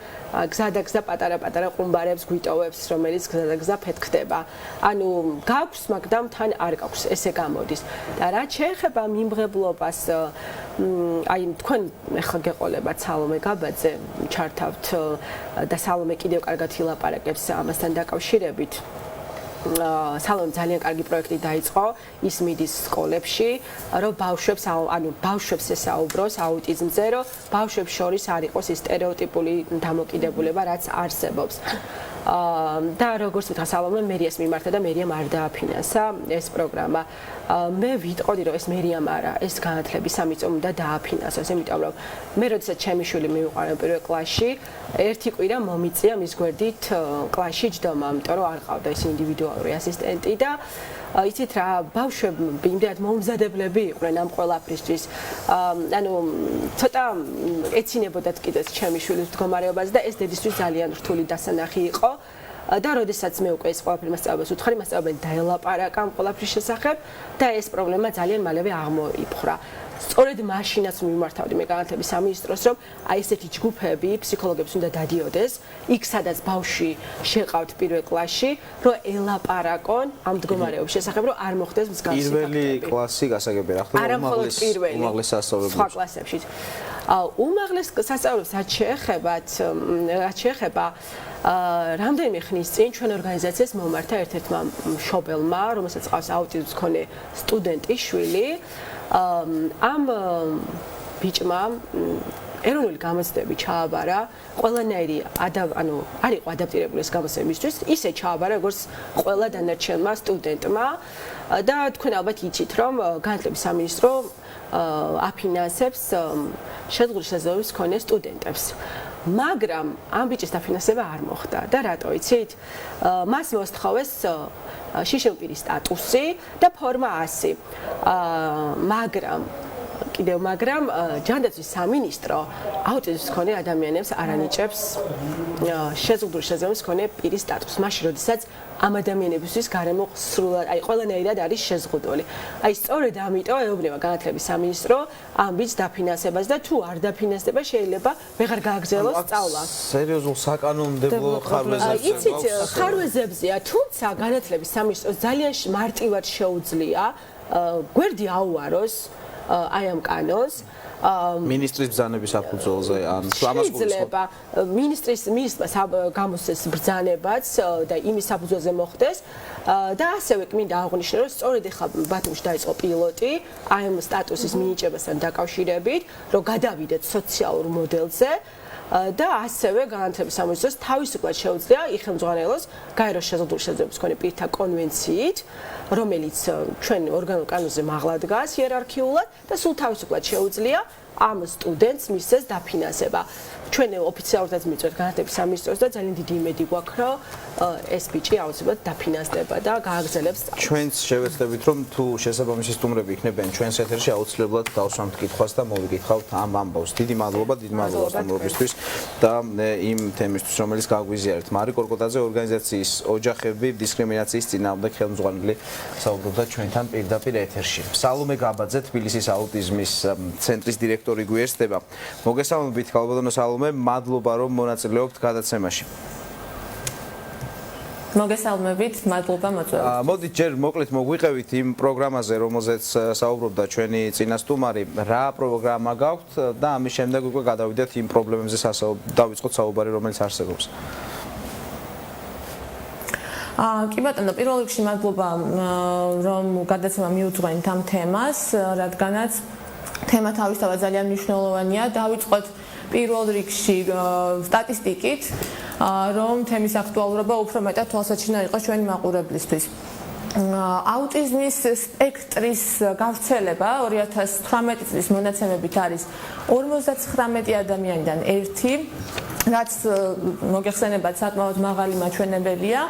J: გზადაგზა პატარა-პატარა ყუმბარებს გვიტოვებს, რომელიც გზადაგზა ფეთქდება. ანუ გაქვს, მაგრამ თან არ გაქვს, ესე გამოდის. და რაც შეეხება მიმღებლობას აი თქვენ ახლა გეყოლებათ სალომე გაბაძე ჩართავთ და სალომე კიდევ კარგად ილაპარაკებს ამასთან დაკავშირებით. სალომე ძალიან კარგი პროექტი დაიწყო, ის მიდის სკოლებში, რომ ბავშვებს ესაუბროს აუტიზმზე, რომ ბავშვებს შორის არ იყოს ის სტერეოტიპული დამოკიდებულება, რაც არსებობს. და როგორც ვთქვა სალომე მერიას მიმართა და მერიამ არ დააფინანსა ეს პროგრამა. მე ვიტყოდი რომ ეს მერიამ არა, ეს განათლების სამინისტრომ უნდა დააფინანსოს, იმიტომ რომ მე როდესაც ჩემი შვილი მივიყვანა პირველ კლასში, ერთი კვირა მომიწია მის გვერდით კლასში ჯდომა, იმიტომ რომ არ ყავდა ეს ინდივიდუალური ასისტენტი და იცით რა, ბავშვები იმდენად მომზადებლები იყვნენ ამ ყველაფრისთვის. ანუ ცოტა ეცინებოდათ კიდეც ჩემი შვილის მდგომარეობას და ეს დედისთვის ძალიან რთული დასანახი იყო. და როდესაც მე უკვე ეს ყველაფერი მასწავლებლებს ვუთხარი, მასწავლებელი დაელაპარაკა ამ ყველაფრის შესახებ და ეს პრობლემა ძალიან მალევე აღმოიფხვრა. სწორედ მაშინაც მიმართავდი მე განათლების სამინისტროს, რომ აი ესეთი ჯგუფები ფსიქოლოგებს უნდა დადიოდეს, იქ სადაც ბავშვი შეყავთ პირველ კლასში, რომ ელაპარაკონ ამ მდგომარეობის შესახებ, რომ არ მოხდეს მსგავსი ფაქტები.
E: პირველი კლასი გასაგებია, რა ხდება უმაღლეს სასწავლებლებში.
J: სხვა კლასებში. უმაღლეს სასწავლებლებს რაც შეეხება რამდენიმე ხნის წინ ჩვენ ორგანიზაციას მომართა ერთ-ერთმა მშობელმა, რომელსაც ყავს აუტიზმის მქონე სტუდენტის შვილი. ამ ბიჭმა ეროვნული გამოცდები ჩააბარა, ყველანაირი არ იყო ადაპტირებული ეს გამოცდებისთვის, ისე ჩააბარა, როგორც ყველა დანარჩენმა სტუდენტმა და თქვენ ალბათ იცით, რომ განათლების სამინისტრო აფინანსებს შეზღუდული შესაძლებლობის მქონე სტუდენტებს. მაგრამ ამ ბიჭის დაფინანსება არ მოხდა და რატო იცით? მას მოსთხოვეს შიშელპირის სტატუსი და ფორმა 100. მაგრამ ჯანდაცვის სამინისტრო აუტიზმის მქონე ადამიანებს არ ანიჭებს შეზღუდული შესაძლებლობის მქონე პირის სტატუსს. მაშინ, როდესაც ამ ადამიანებისთვის გარემო სრულად, აი ყველანაირად არის შეზღუდული. აი სწორედ ამიტომ ეუბნება განათლების სამინისტრო ამ ბიჭს დაფინანსებას და თუ არ დაფინანსდება, შეიძლება ვეღარ გააგრძელოს სწავლა.
E: სერიოზულ საკანონმდებლო ხარვეზებზე.
J: იცით, ხარვეზებზეა, თუმცა განათლების სამინისტროს ძალიან მარტივად შეუძლია გვერდი აუაროს აი ამ კანონს
E: მინისტრის ბრძანების საფუძველზე ან ამას
J: შეიძლება მინისტრის გამოსცეს ბრძანებაც და იმის საფუძველზე მოხდეს და ასევე მინდა აღვნიშნო რომ სწორედ ახლა ბათუმში დაიწყო პილოტი აი ამ სტატუსის მინიჭებასთან დაკავშირებით რომ გადავიდეთ სოციალურ მოდელზე და ასევე განათლების სამინისტროს თავისუფლად შეუძლია იხელმძღვანელოს გაეროს შეზღუდული შესაძლებლობის მქონე პირთა კონვენციით რომელიც ჩვენ ორგანულ კანონზე მაღლა დგას იერარქიულად და სულ თავისუფლად შეუძლია ამ სტუდენტს მისცეს დაფინანსება. ჩვენ ოფიციალურადაც მიწვევთ განათლების სამინისტროს და ძალიან დიდი იმედი გვაქვს, რომ ეს ბიჭი აუცილებლად დაფინანსდება და გააგრძელებს სწავლას.
E: ჩვენც შევეცდებით, რომ თუ შესაბამისი სტუმრები იქნებიან ჩვენს ეთერში, აუცილებლად დავსვამთ კითხვას და მოვიკითხავთ ამ ამბავს. დიდი მადლობა სტუმრობისთვის და იმ თემისთვის, რომელიც გაგვიზიარეთ. მარი კორკოტაძე ორგანიზაციის ოჯახები დისკრიმინაციის წინააღმდეგ ხელმძღვანელი საუბრობდა ჩვენთან პირდაპირ ეთერში. სალომე გაბაძე თბილისის აუტიზმის ცენტრის დირექტორი გვიერთდება. მოგესალმებით, ქალბატონო სალომე, მადლობა რომ მონაწილეობთ გადაცემაში.
F: მოგესალმებით, მადლობა მოწვევით.
E: მოდით ჯერ მოკლედ მოგვიყევით იმ პროგრამაზე, რომელზეც საუბრობდა ჩვენი წინასტუმარი, რა პროგრამა გაქვთ და ამის შემდეგ უკვე გადავიდეთ იმ პრობლემებზე დავიწყოთ საუბარი, რომელიც არსებობს.
F: კი ბატონო, პირველ რიგში მადლობა რომ გადაცემა მიუძღვენთ ამ თემას, რადგანაც თემა თავისთავად ძალიან მნიშვნელოვანია. დავიწყოთ პირველ რიგში სტატისტიკით, რომ თემის აქტუალურობა უფრო მეტად თვალსაჩინო იყოს ჩვენი მაყურებლისთვის. აუტიზმის სპექტრის გავრცელება 2018 წლის მონაცემებით არის 59 ადამიანიდან 1, რაც მოგეხსენებათ საკმაოდ მაღალი მაჩვენებელია.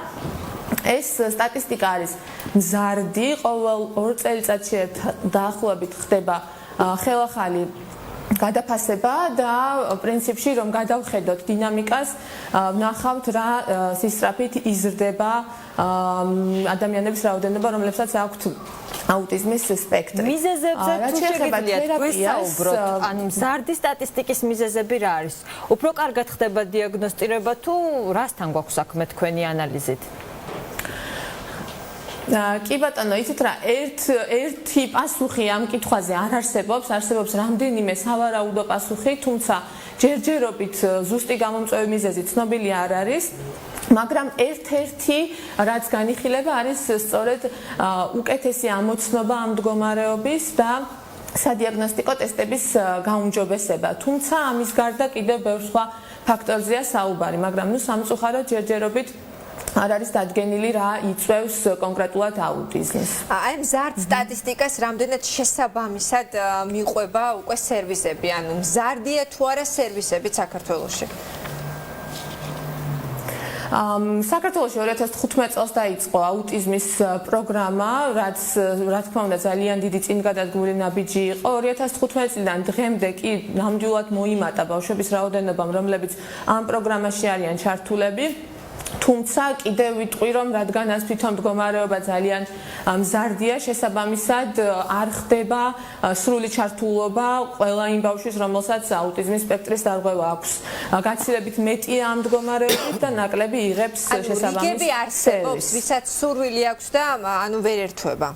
F: ეს სტატისტიკა არის მზარდი, ყოველ 2 წელიწადში დაახლოებით ხდება ხელახალი გადაფასება და პრინციპში რომ გადავხედოთ დინამიკას, ვნახავთ რა სისწრაფით იზრდება ადამიანების რაოდენობა, რომლებსაც აქვთ აუტიზმის სპექტრი.
C: მიზეზებზე თუ შეგიძლიათ გვესაუბროთ, ანუ მზარდი სტატისტიკის მიზეზები რა არის? უფრო კარგად ხდება დიაგნოსტირება თუ რასთან გვაქვს საქმე თქვენი ანალიზით?
K: კი ბატონო, იცით რა, ერთი პასუხი ამ კითხვაზე არ არსებობს, არსებობს რამდენიმე სავარაუდო პასუხი, თუმცა ჯერჯერობით ზუსტი გამომწვევი მიზეზი ცნობილი არ არის. მაგრამ ერთ-ერთი რაც განიხილება არის სწორედ უკეთესი ამოცნობა ამ მდგომარეობის და სადიაგნოსტიკო ტესტების გაუმჯობესება. თუმცა ამის გარდა კიდევ ბევრ სხვა ფაქტორზეა საუბარი, მაგრამ სამწუხაროდ ჯერჯერობით არ არის დადგენილი რა იწვევს კონკრეტულად აუტიზმს.
D: აი მზარდ სტატისტიკას რამდენად შესაბამისად მიყვება უკვე სერვისები, ანუ მზარდია თუ არა სერვისები საქართველოში?
K: საქართველოში 2015 წელს დაიწყო აუტიზმის პროგრამა, რაც რა თქმა უნდა ძალიან დიდი წინგადადგმული ნაბიჯი იყო. 2015 წლიდან დღემდე კი ნამდვილად მოიმატა ბავშვების რაოდენობამ, რომლებიც ამ პროგრამაში არიან ჩართულები. თუმცა კიდევ ვიტყვი რომ რადგან ამ თვითონ მდგომარეობა ძალიან მზარდია, შესაბამისად არ ხდება სრული ჩართულობა ყველა იმ ბავშვის, რომელსაც აუტიზმის სპექტრის დარღვევა აქვს. გაცილებით მეტია ამ მდგომარეობით და ნაკლები იღებს შესაბამის
D: რიგები არსებობს, ვისაც სურვილი აქვს და ანუ ვერ ერთვება.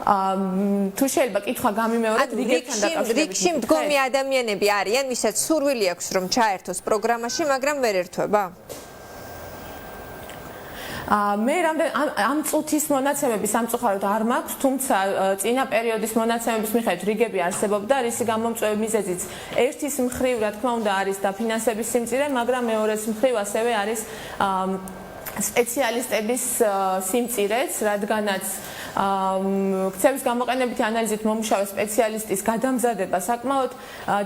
K: თუ შეიძლება კითხვა გამიმეოროთ რიგებთან დაკავშირებით.
D: რიგში მდგომი ადამიანები არიან, ვისაც სურვილი აქვს რომ ჩაერთოს პროგრამაში, მაგრამ ვერ ერთვება.
K: მე ამ წუთის მონაცემები სამწუხაროდ არ მაქვს, თუმცა წინა პერიოდის მონაცემების მიხედვით რიგები არსებობდა, რისი გამომწვევი მიზეზიც ერთის მხრივ, რა თქმა უნდა, არის დაფინანსების სიმწირე, მაგრამ მეორეს მხრივ ასევე არის სპეციალისტების სიმწირეც, რადგანაც ქცევის გამოყენებითი ანალიზით მომუშავე სპეციალისტის გადამზადება საკმაოდ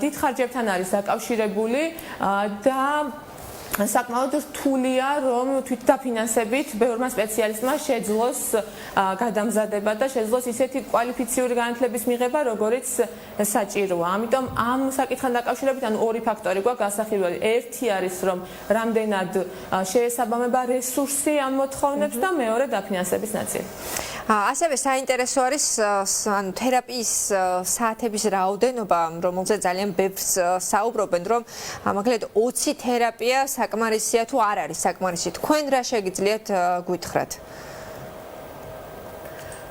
K: დიდ ხარჯებთან არის დაკავშირებული და საკმაოდ რთულია, რომ თვითდაფინანსებით ბევრმა სპეციალისტმა შეძლოს გადამზადება და შეძლოს ისეთი კვალიფიციური განათლების მიღება, როგორიც საჭიროა. ამიტომ ამ საკითხთან დაკავშირებით ანუ ორი ფაქტორი გვაქვს გასახილველი. ერთი არის, რომ რამდენად შეესაბამება რესურსი ამ მოთხოვნებს და მეორე დაფინანსების ნაწილი.
D: ასევე საინტერესო არის ანუ თერაპიის საათების რაოდენობა, რომელზეც ძალიან ბევრს საუბრობენ, რომ მაგალითად 20 თერაპია საკმარისია თუ არ არის საკმარისი. თქვენ რა შეგიძლიათ გვითხრათ?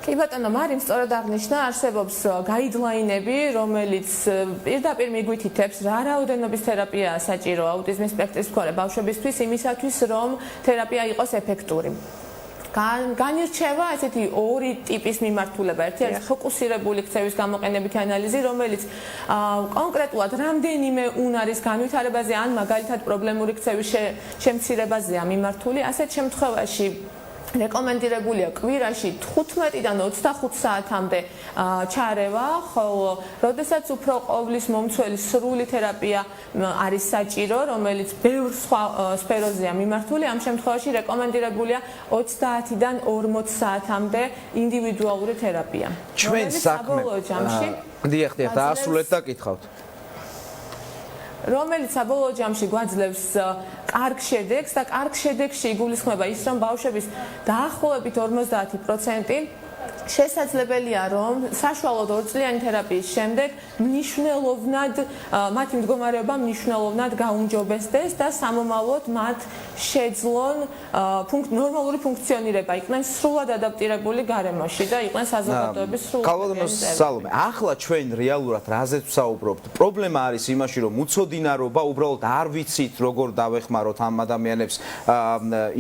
K: კი ბატონო, მარიმ სწორად აღნიშნა, არსებობს გაიდლაინები, რომელიც პირდაპირ მიგვითითებს რა რაოდენობის თერაპიაა საჭირო აუტიზმის სპექტრის მქონე ბავშვებისთვის იმისათვის, რომ თერაპია იყოს ეფექტური. განირჩევა ესეთი ორი ტიპის მიმართულება. ერთი არის ფოკუსირებული ქცევის გამოყენებითი ანალიზი, რომელიც კონკრეტულად რამდენიმე უნარის განვითარებაზე ან მაგალითად პრობლემური ქცევის შემცირებაზეა მიმართული. ასეთ შემთხვევაში რეკომენდირებულია კვირაში 15-დან 25 საათამდე ჩარევა, ხოლო როდესაც უფრო ყოვლის მომცველი სრული თერაპია არის საჭირო, რომელიც ბევრ სხვა სფეროზეა მიმართული, ამ შემთხვევაში რეკომენდირებულია 30-დან 40 საათამდე ინდივიდუალური თერაპია.
E: ჩვენ საქმე დიახ, დაასრულეთ და კითხავთ.
K: რომელიც საბოლოო ჯამში გვაძლევს კარგ შედეგს და კარგ შედეგში იგულისხმება ის, რომ ბავშვების დაახლოებით 50% შესაძლებელია, რომ საშუალოდ 2 წლიანი თერაპიის შემდეგ მნიშვნელოვნად მათი მდგომარეობა მნიშვნელოვნად გაუმჯობესდეს და სამომავლოდ მათ შეძლონ ნორმალური ფუნქციონირება, იყვნენ სრულად ადაპტირებული გარემოში და იყვნენ საზოგადოების სრულად.
E: კალვადონოს სალომე, ახლა ჩვენ რეალურად რაზეც ვსაუბრობთ? პრობლემა არის იმაში, რომ უცოდინარობა უბრალოდ არ ვიცით როგორ დავეხმაროთ ამ ადამიანებს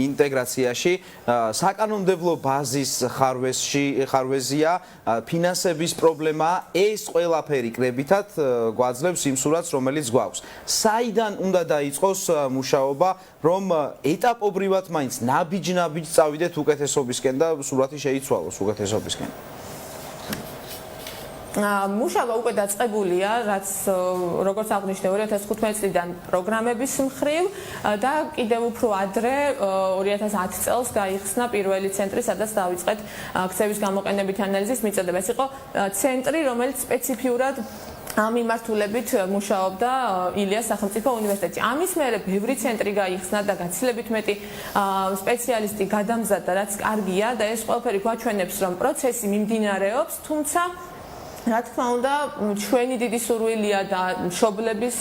E: ინტეგრაციაში, საკანონმდებლო ბაზის ხარვეზია, ფინანსების პრობლემა, ეს ყველაფერი კრებითად გვაძლევს იმ სურათს, რომელიც გვაქვს. საიდან უნდა დაიწყოს მუშაობა, რომ ეტაპობრივად მაინც ნაბიჯ-ნაბიჯ წავიდეთ უკეთესობისკენ და სურათი შეიცვალოს უკეთესობისკენ?
K: მუშაობა უკვე დაწყებულია, რაც როგორც აღნიშნე 2015 წლიდან პროგრამების მხრივ და კიდევ უფრო ადრე 2010 წელს გაიხსნა პირველი ცენტრი, სადაც დაიწყეთ ქცევის გამოყენებითი ანალიზის მიწოდება. ეს იყო ცენტრი, რომელიც სპეციფიურად ამ მიმართულებით მუშაობდა ილიას სახელმწიფო უნივერსიტეტში. ამის მერე ბევრი ცენტრი გაიხსნა და გაცილებით მეტი სპეციალისტი გადამზადდა, რაც კარგია და ეს ყველაფერი გვაჩვენებს, რომ პროცესი მიმდინარეობს, თუმცა რა თქმა უნდა, ჩვენი დიდი სურვილია და მშობლების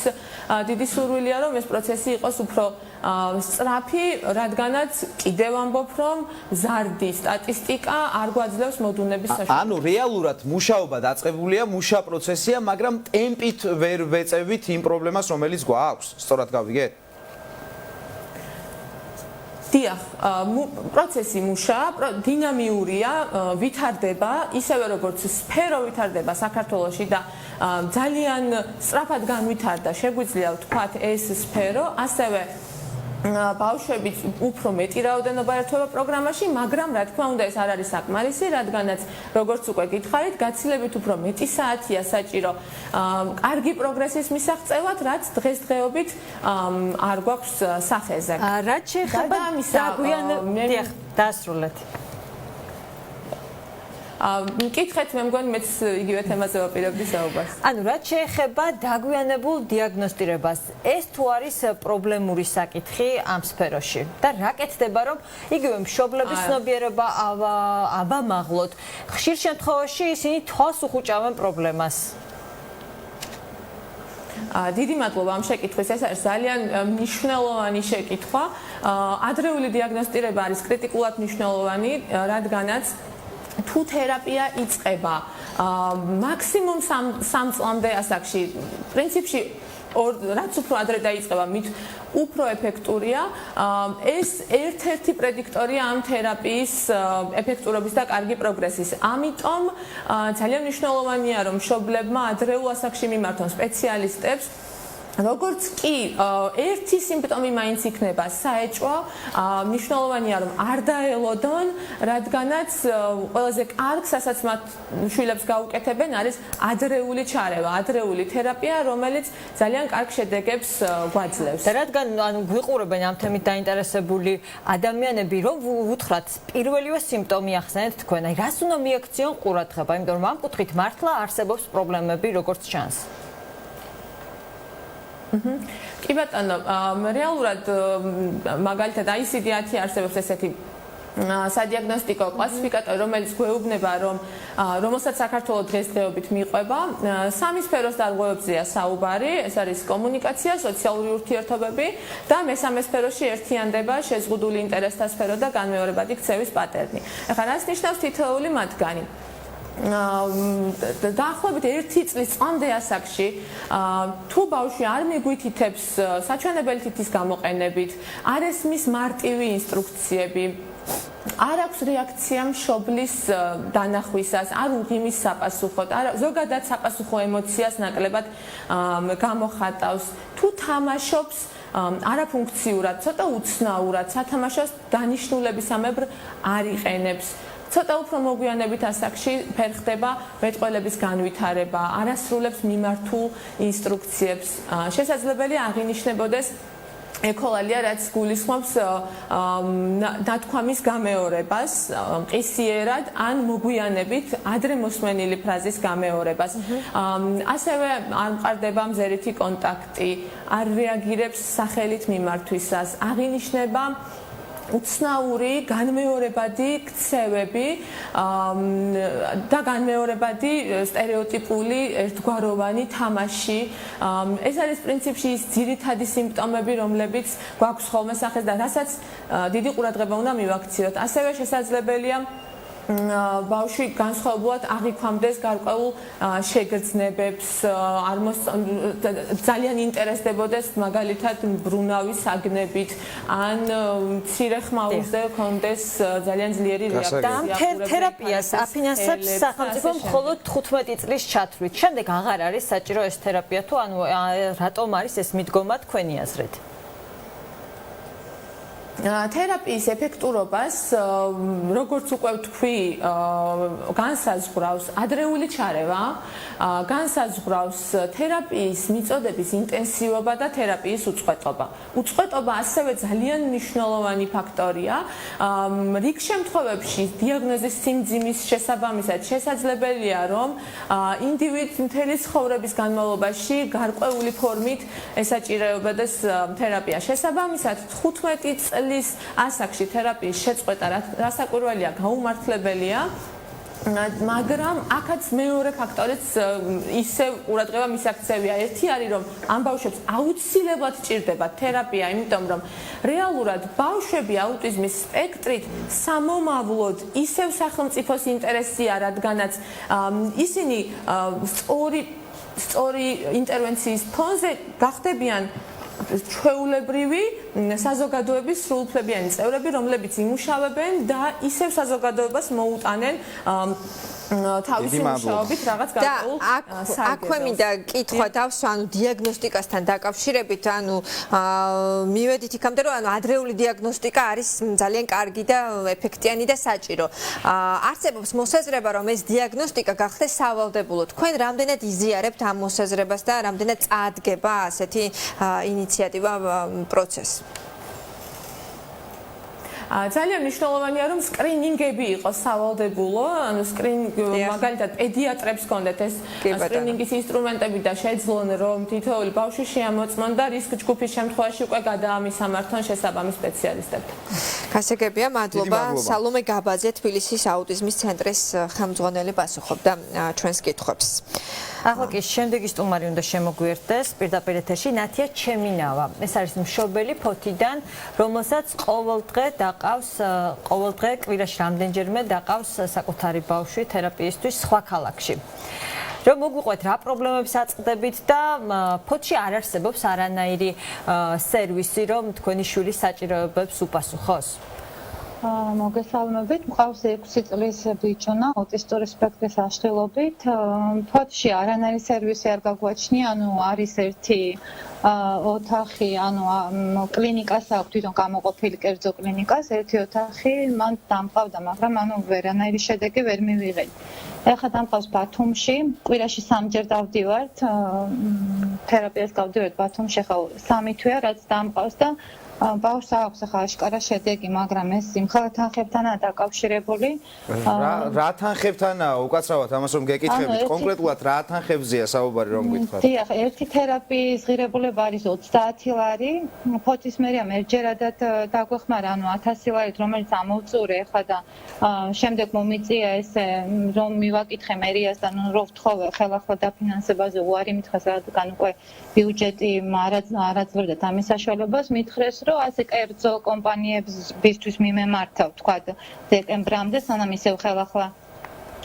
K: დიდი სურვილია, რომ ეს პროცესი იყოს უფრო სწრაფი, რადგანაც კიდევ ამბობ, რომ ზარდი სტატისტიკა არ გვაძლევს მოდუნების საშუალებას.
E: ანუ რეალურად მუშაობა დაწყებულია, მუშა პროცესია, მაგრამ ტემპით ვერ ვეწევით იმ პრობლემას, რომელიც გვაქვს. სწორად გავიგეთ?
K: დიახ, პროცესი მუშაა, დინამიურია, ვითარდება, ისევე როგორც სფერო ვითარდება საქართველოში და ძალიან სწრაფად განვითარდა, შეგვიძლია ვთქვათ ეს სფერო, ასევე ბავშვები უფრო მეტი რაოდენობა ერთვება პროგრამაში, მაგრამ რა თქმა უნდა ეს არ არის საკმარისი, რადგანაც როგორც უკვე გითხარით, გაცილებით უფრო მეტი საათია საჭირო კარგი პროგრესის მისაღწევად, რაც დღესდღეობით არ გვაქვს სახეზე.
C: რაც შეეხება დაგვიანებით დასრულეთ.
K: მკითხეთ, მე მგონი მეც იგივე თემაზე ვაპირებდი საუბარს.
C: ანუ რაც შეეხება დაგვიანებულ დიაგნოსტირებას, ეს თუ არის პრობლემური საკითხი ამ სფეროში და რა კეთდება, რომ იგივე მშობლების ცნობიერება აბამაღლოთ, ხშირ შემთხვევაში ისინი თვალს უხუჭავენ პრობლემას.
K: დიდი მადლობა ამ შეკითხვის, ეს არის ძალიან მნიშვნელოვანი შეკითხვა. ადრეული დიაგნოსტირება არის კრიტიკულად მნიშვნელოვანი, რადგანაც თუ თერაპია იწყება მაქსიმუმ 3 წლამდე ასაკში, პრინციპში რაც უფრო ადრე დაიწყება, მით უფრო ეფექტურია. ეს ერთ-ერთი პრედიქტორია ამ თერაპიის ეფექტურობის და კარგი პროგრესის. ამიტომ ძალიან მნიშვნელოვანია, რომ მშობლებმა ადრეულ ასაკში მიმართონ სპეციალისტებს. როგორც კი ერთი სიმპტომი მაინც იქნება საეჭვო, მნიშვნელოვანია რომ არ დაელოდონ, რადგანაც ყველაზე კარგ სასაც მათ შვილებს გაუკეთებენ არის ადრეული ჩარევა, ადრეული თერაპია, რომელიც ძალიან კარგ შედეგებს გვაძლევს.
C: და რადგან გვიყურებენ ამ თემით დაინტერესებული ადამიანები, რომ უთხრათ პირველივე სიმპტომი ახსენეთ თქვენ, აი რას უნდა მიაქციონ ყურადღება, იმიტომ რომ ამ კუთხით მართლა არსებობს პრობლემები, როგორც ჩანს.
K: კი ბატონო, რეალურად მაგალითად ICD-10 არსებობს ესეთი სადიაგნოსტიკო კლასიფიკატორი, რომელიც გვეუბნება, რომელსაც საქართველოს დღესდღეობით მიყვება, 3 სფეროს დარღვევებზეა საუბარი, ეს არის კომუნიკაცია, სოციალური ურთიერთობები და მესამე სფეროში ერთიანდება შეზღუდული ინტერესთა სფერო და განმეორებადი ქცევის პატერნი. ეხლა რას ნიშნავს თითოეული მათგანი? დაახლოებით 1 წლის წამდე ასაკში თუ ბავშვი არ მიგვითითებს საჩვენებელი თითის გამოყენებით, არ ესმის მარტივი ინსტრუქციები, არ აქვს რეაქცია მშობლის დანახვისას, არ უღიმის საპასუხოდ, ზოგადად საპასუხო ემოციას ნაკლებად გამოხატავს, თუ თამაშობს არაფუნქციურად, ცოტა უცნაურად, სათამაშოს დანიშნულებისამებრ არ იყენებს. ცოტა უფრო მოგვიანებით ასაკში ფერხდება მეტყველების განვითარება, არასრულებს მიმართულ ინსტრუქციებს. შესაძლებელია აღინიშნებოდეს ეკოლალია, რაც გულისხმობს ნათქვამის გამეორებას, მყისიერად ან მოგვიანებით ადრე მოსმენილი ფრაზის გამეორებას. ასევე არ მყარდება მზერითი კონტაქტი, არ რეაგირებს სახელით მიმართვისას, აღინიშნება უცნაური განმეორებადი ქცევები და განმეორებადი სტერეოტიპული ერთგვაროვანი თამაში. ეს არის პრინციპში ის ძირითადი სიმპტომები, რომლებიც გვაქვს ხოლმე სახეს და რასაც დიდი ყურადღება უნდა მივაქციოთ. ასევე შესაძლებელია ბავშვი განსხვავებულად აღიქვამდეს გარკვეულ შეგრძნებებს, ძალიან ინტერესდებოდეს მაგალითად ბრუნავის საგნებით, ან მცირე ხმაურზე ჰქონდეს ძალიან ძლიერი რეაქცია.
C: და ამ თერაპიას აფინანსებს სახელმწიფო მხოლოდ 15 წლის ჩათვლით. შემდეგ აღარ არის საჭირო ეს თერაპია თუ ანუ რატომ არის ეს მიდგომა თქვენი აზრით?
K: თერაპიის ეფექტურობას, როგორც უკვე ვთქვი, განსაზღვრავს ადრეული ჩარევა, განსაზღვრავს თერაპიის მიწოდების ინტენსივობა და თერაპიის უწყვეტობა. უწყვეტობა ასევე ძალიან მნიშვნელოვანი ფაქტორია. რიგ შემთხვევებში დიაგნოზის სიმძიმის შესაბამისად შესაძლებელია, რომ ინდივიდს მთელი ცხოვრების განმავლობაში გარკვეული ფორმით ესაჭიროებოდეს თერაპია. შესაბამისად 15 წლის ასაკში თერაპიის შეწყვეტა რასაკვირველია გაუმართლებელია. მაგრამ აქაც მეორე ფაქტორიც ისევ ყურადღება მისაქცევია. ერთი არის რომ ამ ბავშვებს აუცილებლად ჭირდება თერაპია, იმიტომ რომ რეალურად ბავშვები აუტიზმის სპექტრით სამომავლოდ ისევ სახელმწიფოს ინტერესია, რადგანაც ისინი სწორი ინტერვენციის ფონზე გახდებიან ჩვეულებრივი საზოგადოების სრულუფლებიანი წევრები, რომლებიც იმუშავებენ და ისევ საზოგადოებას მოუტანენ თავისი მუშაობით რაღაც გარკვეულ სააგენტოს.
D: აქვე მინდა კითხვა დავსვა, ანუ დიაგნოსტიკასთან დაკავშირებით, ანუ მივედით იქამდე, რომ ადრეული დიაგნოსტიკა არის ძალიან კარგი და ეფექტიანი და საჭირო. არსებობს მოსაზრება, რომ ეს დიაგნოსტიკა გახდეს სავალდებულო. თქვენ რამდენად იზიარებთ ამ მოსაზრებას და რამდენად წაადგება ასეთი ინიციატივა პროცესი?
K: ძალიან მნიშვნელოვანია რომ სკრინინგები იყოს სავალდებულო, ანუ მაგალითად პედიატრებს კონდეთ ეს სკრინინგის ინსტრუმენტები და შეძლონ რომ თითოეული ბავშვი შეამოწმონ და რისკ ჯგუფის შემთხვევაში უკვე გადაამისამართონ შესაბამის სპეციალისტებთან.
D: გასაგებია, მადლობა. სალომე გაბაძე, თბილისის აუტიზმის ცენტრის ხელმძღვანელი პასუხობდა ჩვენს კითხვებს.
C: ახლა კი შემდეგი სტუმარი უნდა შემოგვიერთდეს პირდაპირ ეთერში ნათია ჩემინავა. ეს არის მშობელი ფოთიდან, რომელსაც ყოველდღე კვირაში რამდენჯერმე დაყავს საკუთარი ბავშვი თერაპიისთვის სხვა ქალაქში. რომ მოგვიყვეთ რა პრობლემებს აწყდებით და ფოთში არ არსებობს არანაირი სერვისი, რომ თქვენი შვილის საჭიროებებს უპასუხოს?
L: მოგესალმებით, მყავს 6 წლის ბიჭუნა აუტისტური სპექტრის აშლილობით. ფოთში არანაირი სერვისი არ გაგვაჩნია, ანუ არის ერთი ოთახი, ანუ კლინიკას აქვს თვითონ გამოყოფილი კერძო კლინიკას, ერთი ოთახი მან დამყავდა, მაგრამ ვერანაირი შედეგი ვერ მივიღეთ. ეხლა დამყავს ბათუმში, კვირაში 3-ჯერ დავდივართ, თერაპიას გავდივართ ბათუმში, ახლა 3 თვეა რაც დამყავს და ბავშვს აქვს ახლა აშკარა შედეგი, მაგრამ ეს იმხელა თანხებთანაა დაკავშირებული.
E: რა თანხებთანაა? უკაცრავად ამას რომ გეკითხებით, კონკრეტულად რა თანხებზეა საუბარი რომ გითხრათ?
L: დიახ, ერთი თერაპიის ღირებულება არის 30 ლარი, ფოთის მერია მერჯერადად დაგვეხმარა, 1000 ლარით, რომელიც ამოვწურე ახლა და შემდეგ მომიწია ესე რომ მივაკითხე მერიას და რომ ვთხოვე ხელახლა დაფინანსებაზე უარი მითხრეს, რადგან უკვე ბიუჯეტი არაძლევდა ამის საშუალებას, მითხრეს რომ ასე კერძო კომპანიებისთვის მიმემართავ, თქვა დეკემბრამდე, სანამ ისევ ხელახლა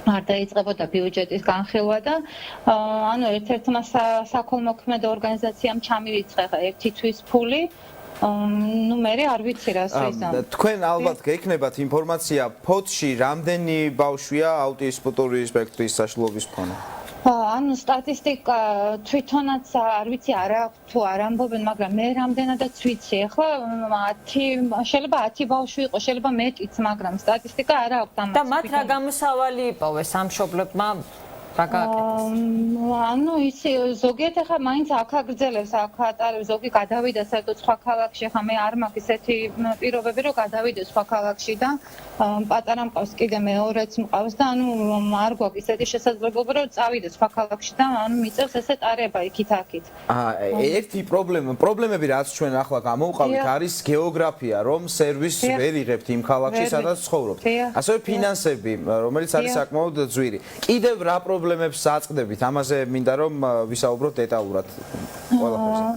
L: არ დაიწყებოდა ბიუჯეტის განხილვა და ერთ-ერთმა საქველმოქმედო ორგანიზაციამ ჩამირიცხა ერთი თვის ფული. მე არ ვიცი რა სვიზა.
E: თქვენ ალბათ გექნებათ ინფორმაცია ფოთში რამდენი ბავშვია აუტისტური სპექტრის საშუალების მქონე?
L: სტატისტიკა თვითონაც არ ვიცი თუ არ ამბობენ, მაგრამ მე რამდენადაც ვიცი. ახლა 10 შეიძლება 10 ბავშვი იყოს, შეიძლება მეტიც, მაგრამ სტატისტიკა არ აქვს ამას.
C: და მათ რა გამოსავალი იპოვეს ამ მშობლებმა?
L: ისი ზოგიერთ ახლა მაინც აქ აგრძელებს, აქ ატარებს, ზოგი გადავიდა საერთოდ სხვა ქალაქში, ახლა მე არ მაქვს ესეთი პირობები, რომ გადავიდეს სხვა ქალაქში და პატარა მყავს, კიდე მეორეც მყავს და არ გვაქვს ესეთი შესაძლებლობა, რომ წავიდეს სხვა ქალაქში და მიწევს ესე ტარება იქით-აქით.
E: ერთი პრობლემები რაც ჩვენ ახლა გამოვყავით არის გეოგრაფია, რომ სერვისს ვერ იღებთ იმ ქალაქში, სადაც ცხოვრობთ. ასევე ფინანსები, რომელიც არის საკმაოდ ძვირი. კიდევ რა პრობლემებს აწყდებით? ამაზე მინდა რომ ვისაუბროთ დეტალურად ყველაფერზე.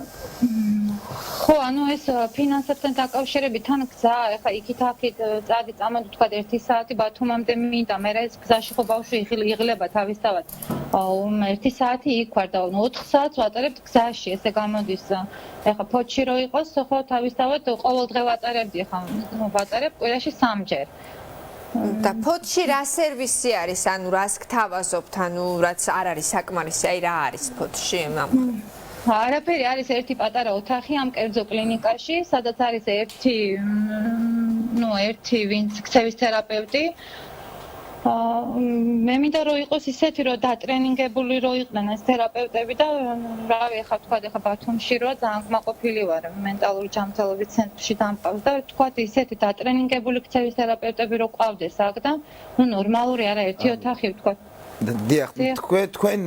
L: ხო, ეს ფინანსებთან დაკავშირებით თან გზა, ახლა იქით-აქით წადი წამოდი თქვა 1 საათი ბათუმამდე მინდა, მე ეს გზაში ხო ბავშვი იღლება თავისთავად. 1 საათი იქ ვარ და 4 საათს ვატარებთ გზაში, ესე გამოდის. ახლა ფოთში რო იყოს, ხო თავისთავად ყოველდღე ვატარებდი, ახლა ვატარებ კვირაში 3-ჯერ.
D: და ფოთში რა სერვისი არის, რას გთავაზობთ, რაც არ არის საკმარისი, რა არის ფოთში?
L: არაფერი, არის ერთი პატარა ოთახი ამ კერძო კლინიკაში, სადაც არის ერთი ვინც ქცევის თერაპევტი. მე მინდა რომ იყოს ისეთი, რომ დატრენინგებული რო იყვნენ ეს თერაპევტები და რავი, ახლა თქვა ბათუმში რო ძალიან კმაყოფილი ვარ, მენტალური ჯანმრთელობის ცენტრში დამყავს და თქვა ისეთი დატრენინგებული ქცევის თერაპევტები რო ყავდეს აქ და ნორმალური არა ერთი ოთახი ვთქვა.
E: დიახ, თქვენ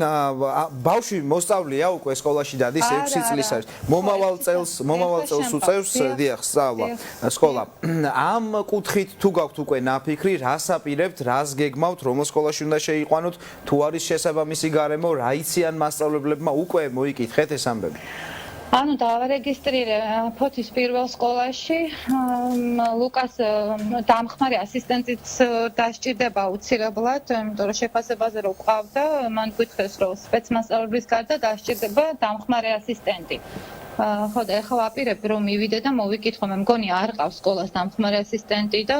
E: ბავშვი მოსწავლეა უკვე სკოლაში დადის 6 წლის არის. მომავალ წელს უწევს დიახ, სწავლა, სკოლა. ამ კუთხით თუ გაქვთ უკვე ნაფიქრი, რას აპირებთ, რას გეგმავთ, რომელ სკოლაში უნდა შეიყვანოთ, თუ არის შესაბამისი გარემო, რა იციან მასწავლებლებმა, უკვე მოიკითხეთ ეს ამბები.
L: ანუ დავარეგისტრირე ფოთის პირველ სკოლაში. ლუკას დამხმარე ასისტენტიც დასჭირდება აუცილებლად, იმიტომ რომ შეფასებაზე რო ყავდა, მან გითხრეს რომ სპეცმასწავლებლის გარდა დასჭირდება დამხმარე ასისტენტი. ხო და ეხლა ვაპირებ რომ მივიდე და მოვიკითხო, მე მგონი არ ყავს სკოლას დამხმარე ასისტენტი და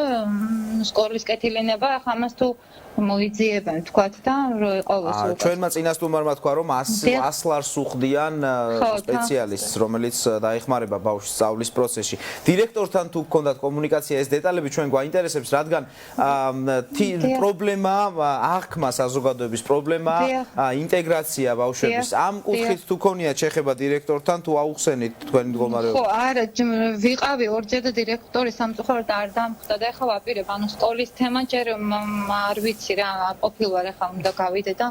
L: სკოლის კეთილინება ახლა ამას თუ მოიძიებენ თქვათ და რო ეყოლოს უკვე.
E: ჩვენმა წინასწარმარმა თქვა რომ 100 ლარს უხდიან სპეციალისტს, რომელიც დაეხმარება ბავშვის სწავლის პროცესში. დირექტორთან თუ გქონდათ კომუნიკაცია ეს დეტალები ჩვენ გვაინტერესებს, რადგან პრობლემა აღქმა საზოგადოების პრობლემა, ინტეგრაცია ბავშვების. ამ კუთხით თუ გქონიათ შეხება დირექტორთან თუ აუხსენით თქვენი მდგომარეობა?
L: ხო, არა, ვიყავი ორჯერ და დირექტორი სამწუხაროდ არ დამხვდა და ეხლა ვაპირებ, ანუ სკოლის თემა ჯერ არ ვიცი რა ყოფილვარ, ახლა უნდა გავიდე და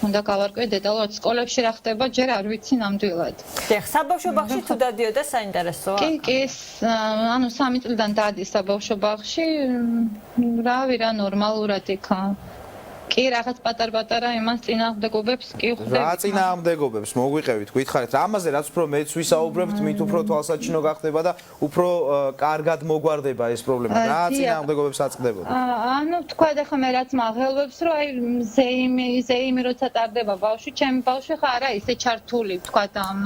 L: უნდა გავარკვიე დეტალურად სკოლებში რა ხდება, ჯერ არ ვიცი ნამდვილად.
C: დიახ, საბავშვო ბაღში თუ დადიოდა საინტერესოა?
L: კი, ანუ 3 წლიდან დადის საბავშვო ბაღში, რავი რა ნორმალურად იქ. კი, რაღაც პატარ-პატარა იმას წინააღმდეგობებს კი ხვდები.
E: რა წინააღმდეგობებს მოგვიყევით, გითხარით, ამაზე რაც უფრო მეც ვისაუბრებთ, მით უფრო თვალსაჩინო გახდება და უფრო კარგად მოგვარდება ეს პრობლემა. რა წინააღმდეგობებს აწყდებოდა?
L: ანუ თქვა ახლა მე რაც მაღელვებს, რომ აი ზეიმი როცა ტარდება ბავშვი, ჩემი ბავშვი ხა არა ისე ჩართული, თქვა ამ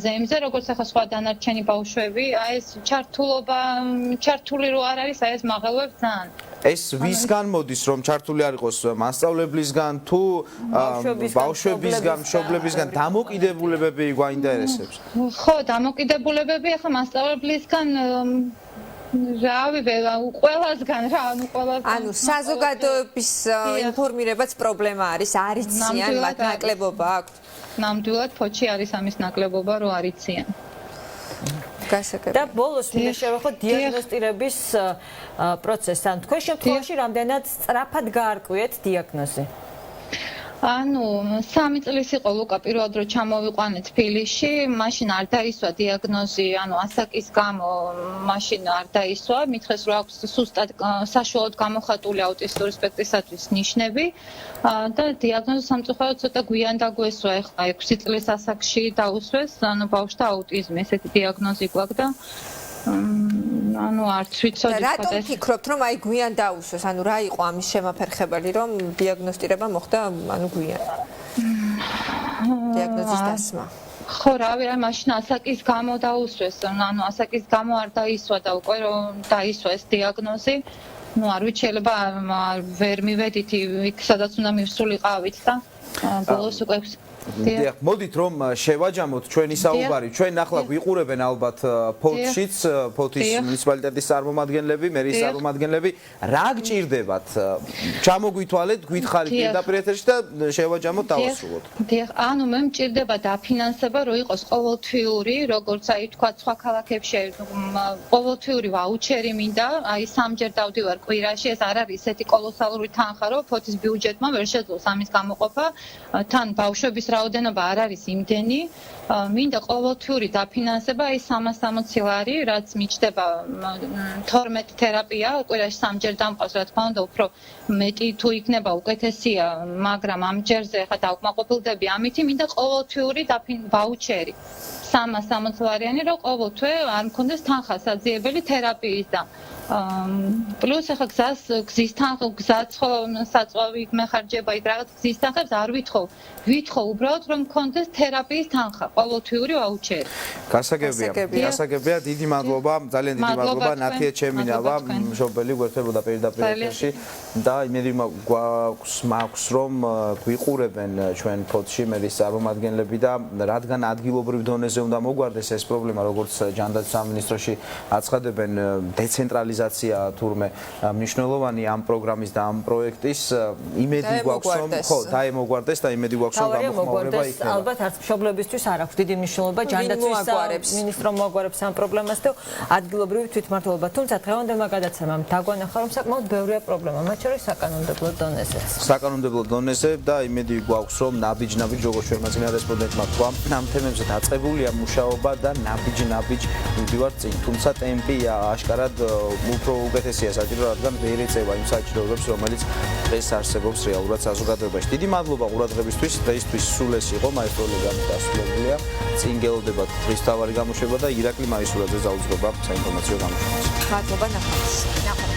L: ზეიმზე, როგორც ახლა სხვა დანარჩენი ბავშვები, აი ეს ჩართული რო არ არის, აი ეს მაღელვებს ძალიან.
E: ეს ვისგან მოდის, რომ ჩართული არ იყოს მასწავლებლისგან თუ ბავშვებისგან, მშობლებისგან, დამოკიდებულებები გვაინტერესებს?
L: ხო, დამოკიდებულებები ახლა მასწავლებლისგან რავი, ყველასგან რა,
D: ანუ საზოგადოების ინფორმირებაც პრობლემა არის, არ იციან, მათ ნაკლებობა აქვთ.
L: ნამდვილად ფოთში არის ამის ნაკლებობა, რომ არ იციან.
C: და ბოლოს მინდა შევეხოთ დიაგნოსტირების პროცესს. ან თქვენ შემთხვევაში რამდენად სწრაფად გაარკვიეთ დიაგნოზი?
L: ანუ 3 წლის იყო ლუკა პირველად რო ჩამოვიყვანეთ თბილისში, მაშინ არ დაისვა დიაგნოზი, ანუ ასაკის გამო მაშინ არ დაისვა, მითხრეს რომ აქვს სუსტად საშუალოდ გამოხატული აუტისტური სპექტრისათვის ნიშნები და დიაგნოზი სამწუხაროდ ცოტა გვიან დაგვესვა, ეხლა 6 წლის ასაკში დაუსვეს, ანუ ბავშვთა აუტიზმი, ესეთი დიაგნოზი გვაქვს და ანუ არც ვიცოდი
D: რატომ ფიქრობთ რომ აი გვიან დაუსვეს, ანუ რა იყო ამის შემაფერხებელი რომ დიაგნოსტირება მოხდა ანუ გვიან დიაგნოზის დასმა?
L: ხო, რავი, აი მაშინ ასაკის გამო დაუსვეს, ანუ ასაკის გამო არ დაისვა და უკვე რომ დაისვა ეს დიაგნოზი, ну არ ვიცი შეიძლება ვერ მივედით იქ სადაც უნდა მივსულიყავით და ბოლოს უკვე
E: დიახ, მოდით რომ შევაჯამოთ ჩვენი საუბარი. ჩვენ ახლა გვიყურებენ ალბათ ფოთშიც, ფოთის მუნიციპალიტეტის წარმომადგენლები, მერის წარმომადგენლები. რა გჭირდებათ? ჩამოგვითვალეთ, გითხარით პირდაპირ ეთერში და შევაჯამოთ დავასრულოთ.
L: დიახ, ანუ მე მჭირდება დაფინანსება, რომ იყოს ყოველთვიური, როგორც აი თქვა სხვა ქალაქებში ყოველთვიური ვაუჩერი მინდა, აი 3-ჯერ დავდივარ კვირაში, ეს არ არის ესეთი კოლოსალური თანხა, რომ ფოთის ბიუჯეტმა ვერ შეძლოს ამის გამოყოფა, თან ბავშვების რაოდენობა არ არის იმდენი, მინდა ყოველთვიური დაფინანსება, აი 360 ლარი, რაც მიჩნდება 12 თერაპია, კვირაში 3-ჯერ დამყავს, რა თქმა უნდა, უფრო მეტი თუ იქნება უკეთესია, მაგრამ ამ ჯერზე ხა დავკმაყოფილდები, ამითი მინდა ყოველთვიური ვაუჩერი. 360 ლარიანი, რომ ყოველთვე არ მქონდეს თანხასაძიებელი თერაპიის და პლუს ახლა გზის თანხა, გზაც ხო საწვავი მეხარჯება, იქ რაღაც გზის თანხებს არ ვითხოვ უბრალოდ რომ მქონდეს თერაპიის თანხა, ყოველთვიური ვაუჩერი.
E: გასაგებია, დიდი მადლობა, ძალიან დიდი მადლობა, ნათია ჩემინავა, მშობელი გვერდებოდა პირდაპირ ეთერში და იმედი მაქვს რომ გვიყურებენ ჩვენ ფოთში მერის წარმომადგენლები და რადგან ადგილობრივ დონეზე უნდა მოგვარდეს ეს პრობლემა, როგორც ჯანდაცვის სამინისტროში აცხადებენ, დეცენტრალიზაცია რეალიზაცია თურმე მნიშვნელოვანი ამ პროგრამის და ამ პროექტის იმედი გვაქვს რომ ხო დაემოგვარდეს და იმედი გვაქვს რომ გამოხმაურება იქნება.
C: ალბათ არც მშობლებისთვის არ აქვს დიდი მნიშვნელობა ჯანდაცვის მინისტრომ მოაგვარებს ამ პრობლემას და ადგილობრივი თვითმმართველობა. თუმცა დღევანდელმა გადაცემამ დაგვანახა რომ საკმაოდ ბევრია პრობლემა, მათ შორის საკანონმდებლო დონეზეც.
E: საკანონმდებლო დონეზე და იმედი გვაქვს რომ ნაბიჯ როგორც ჩვენმა წინა რესპონდენტმა თქვა, ამ თემებზე დაწყებულია მუშაობა და ნაბიჯ მივდივართ წინ. თუმცა ტემპი აშკარად უფრო უკეთესია საჭირო, რადგან ვერ ეწევა იმ საჭიროებებს, რომელიც დღეს არსებობს რეალურად საზოგადოებაში. დიდი მადლობა ყურადღებისთვის. დღეისთვის სულ ეს იყო მაესტროელები დასრულებულია. წინ გელოდებათ დღის თავარი გამოშვება და ირაკლი მაისურაძე ძალუძღება საინფორმაციო გამოშვებას.
D: მადლობა ნახევარს.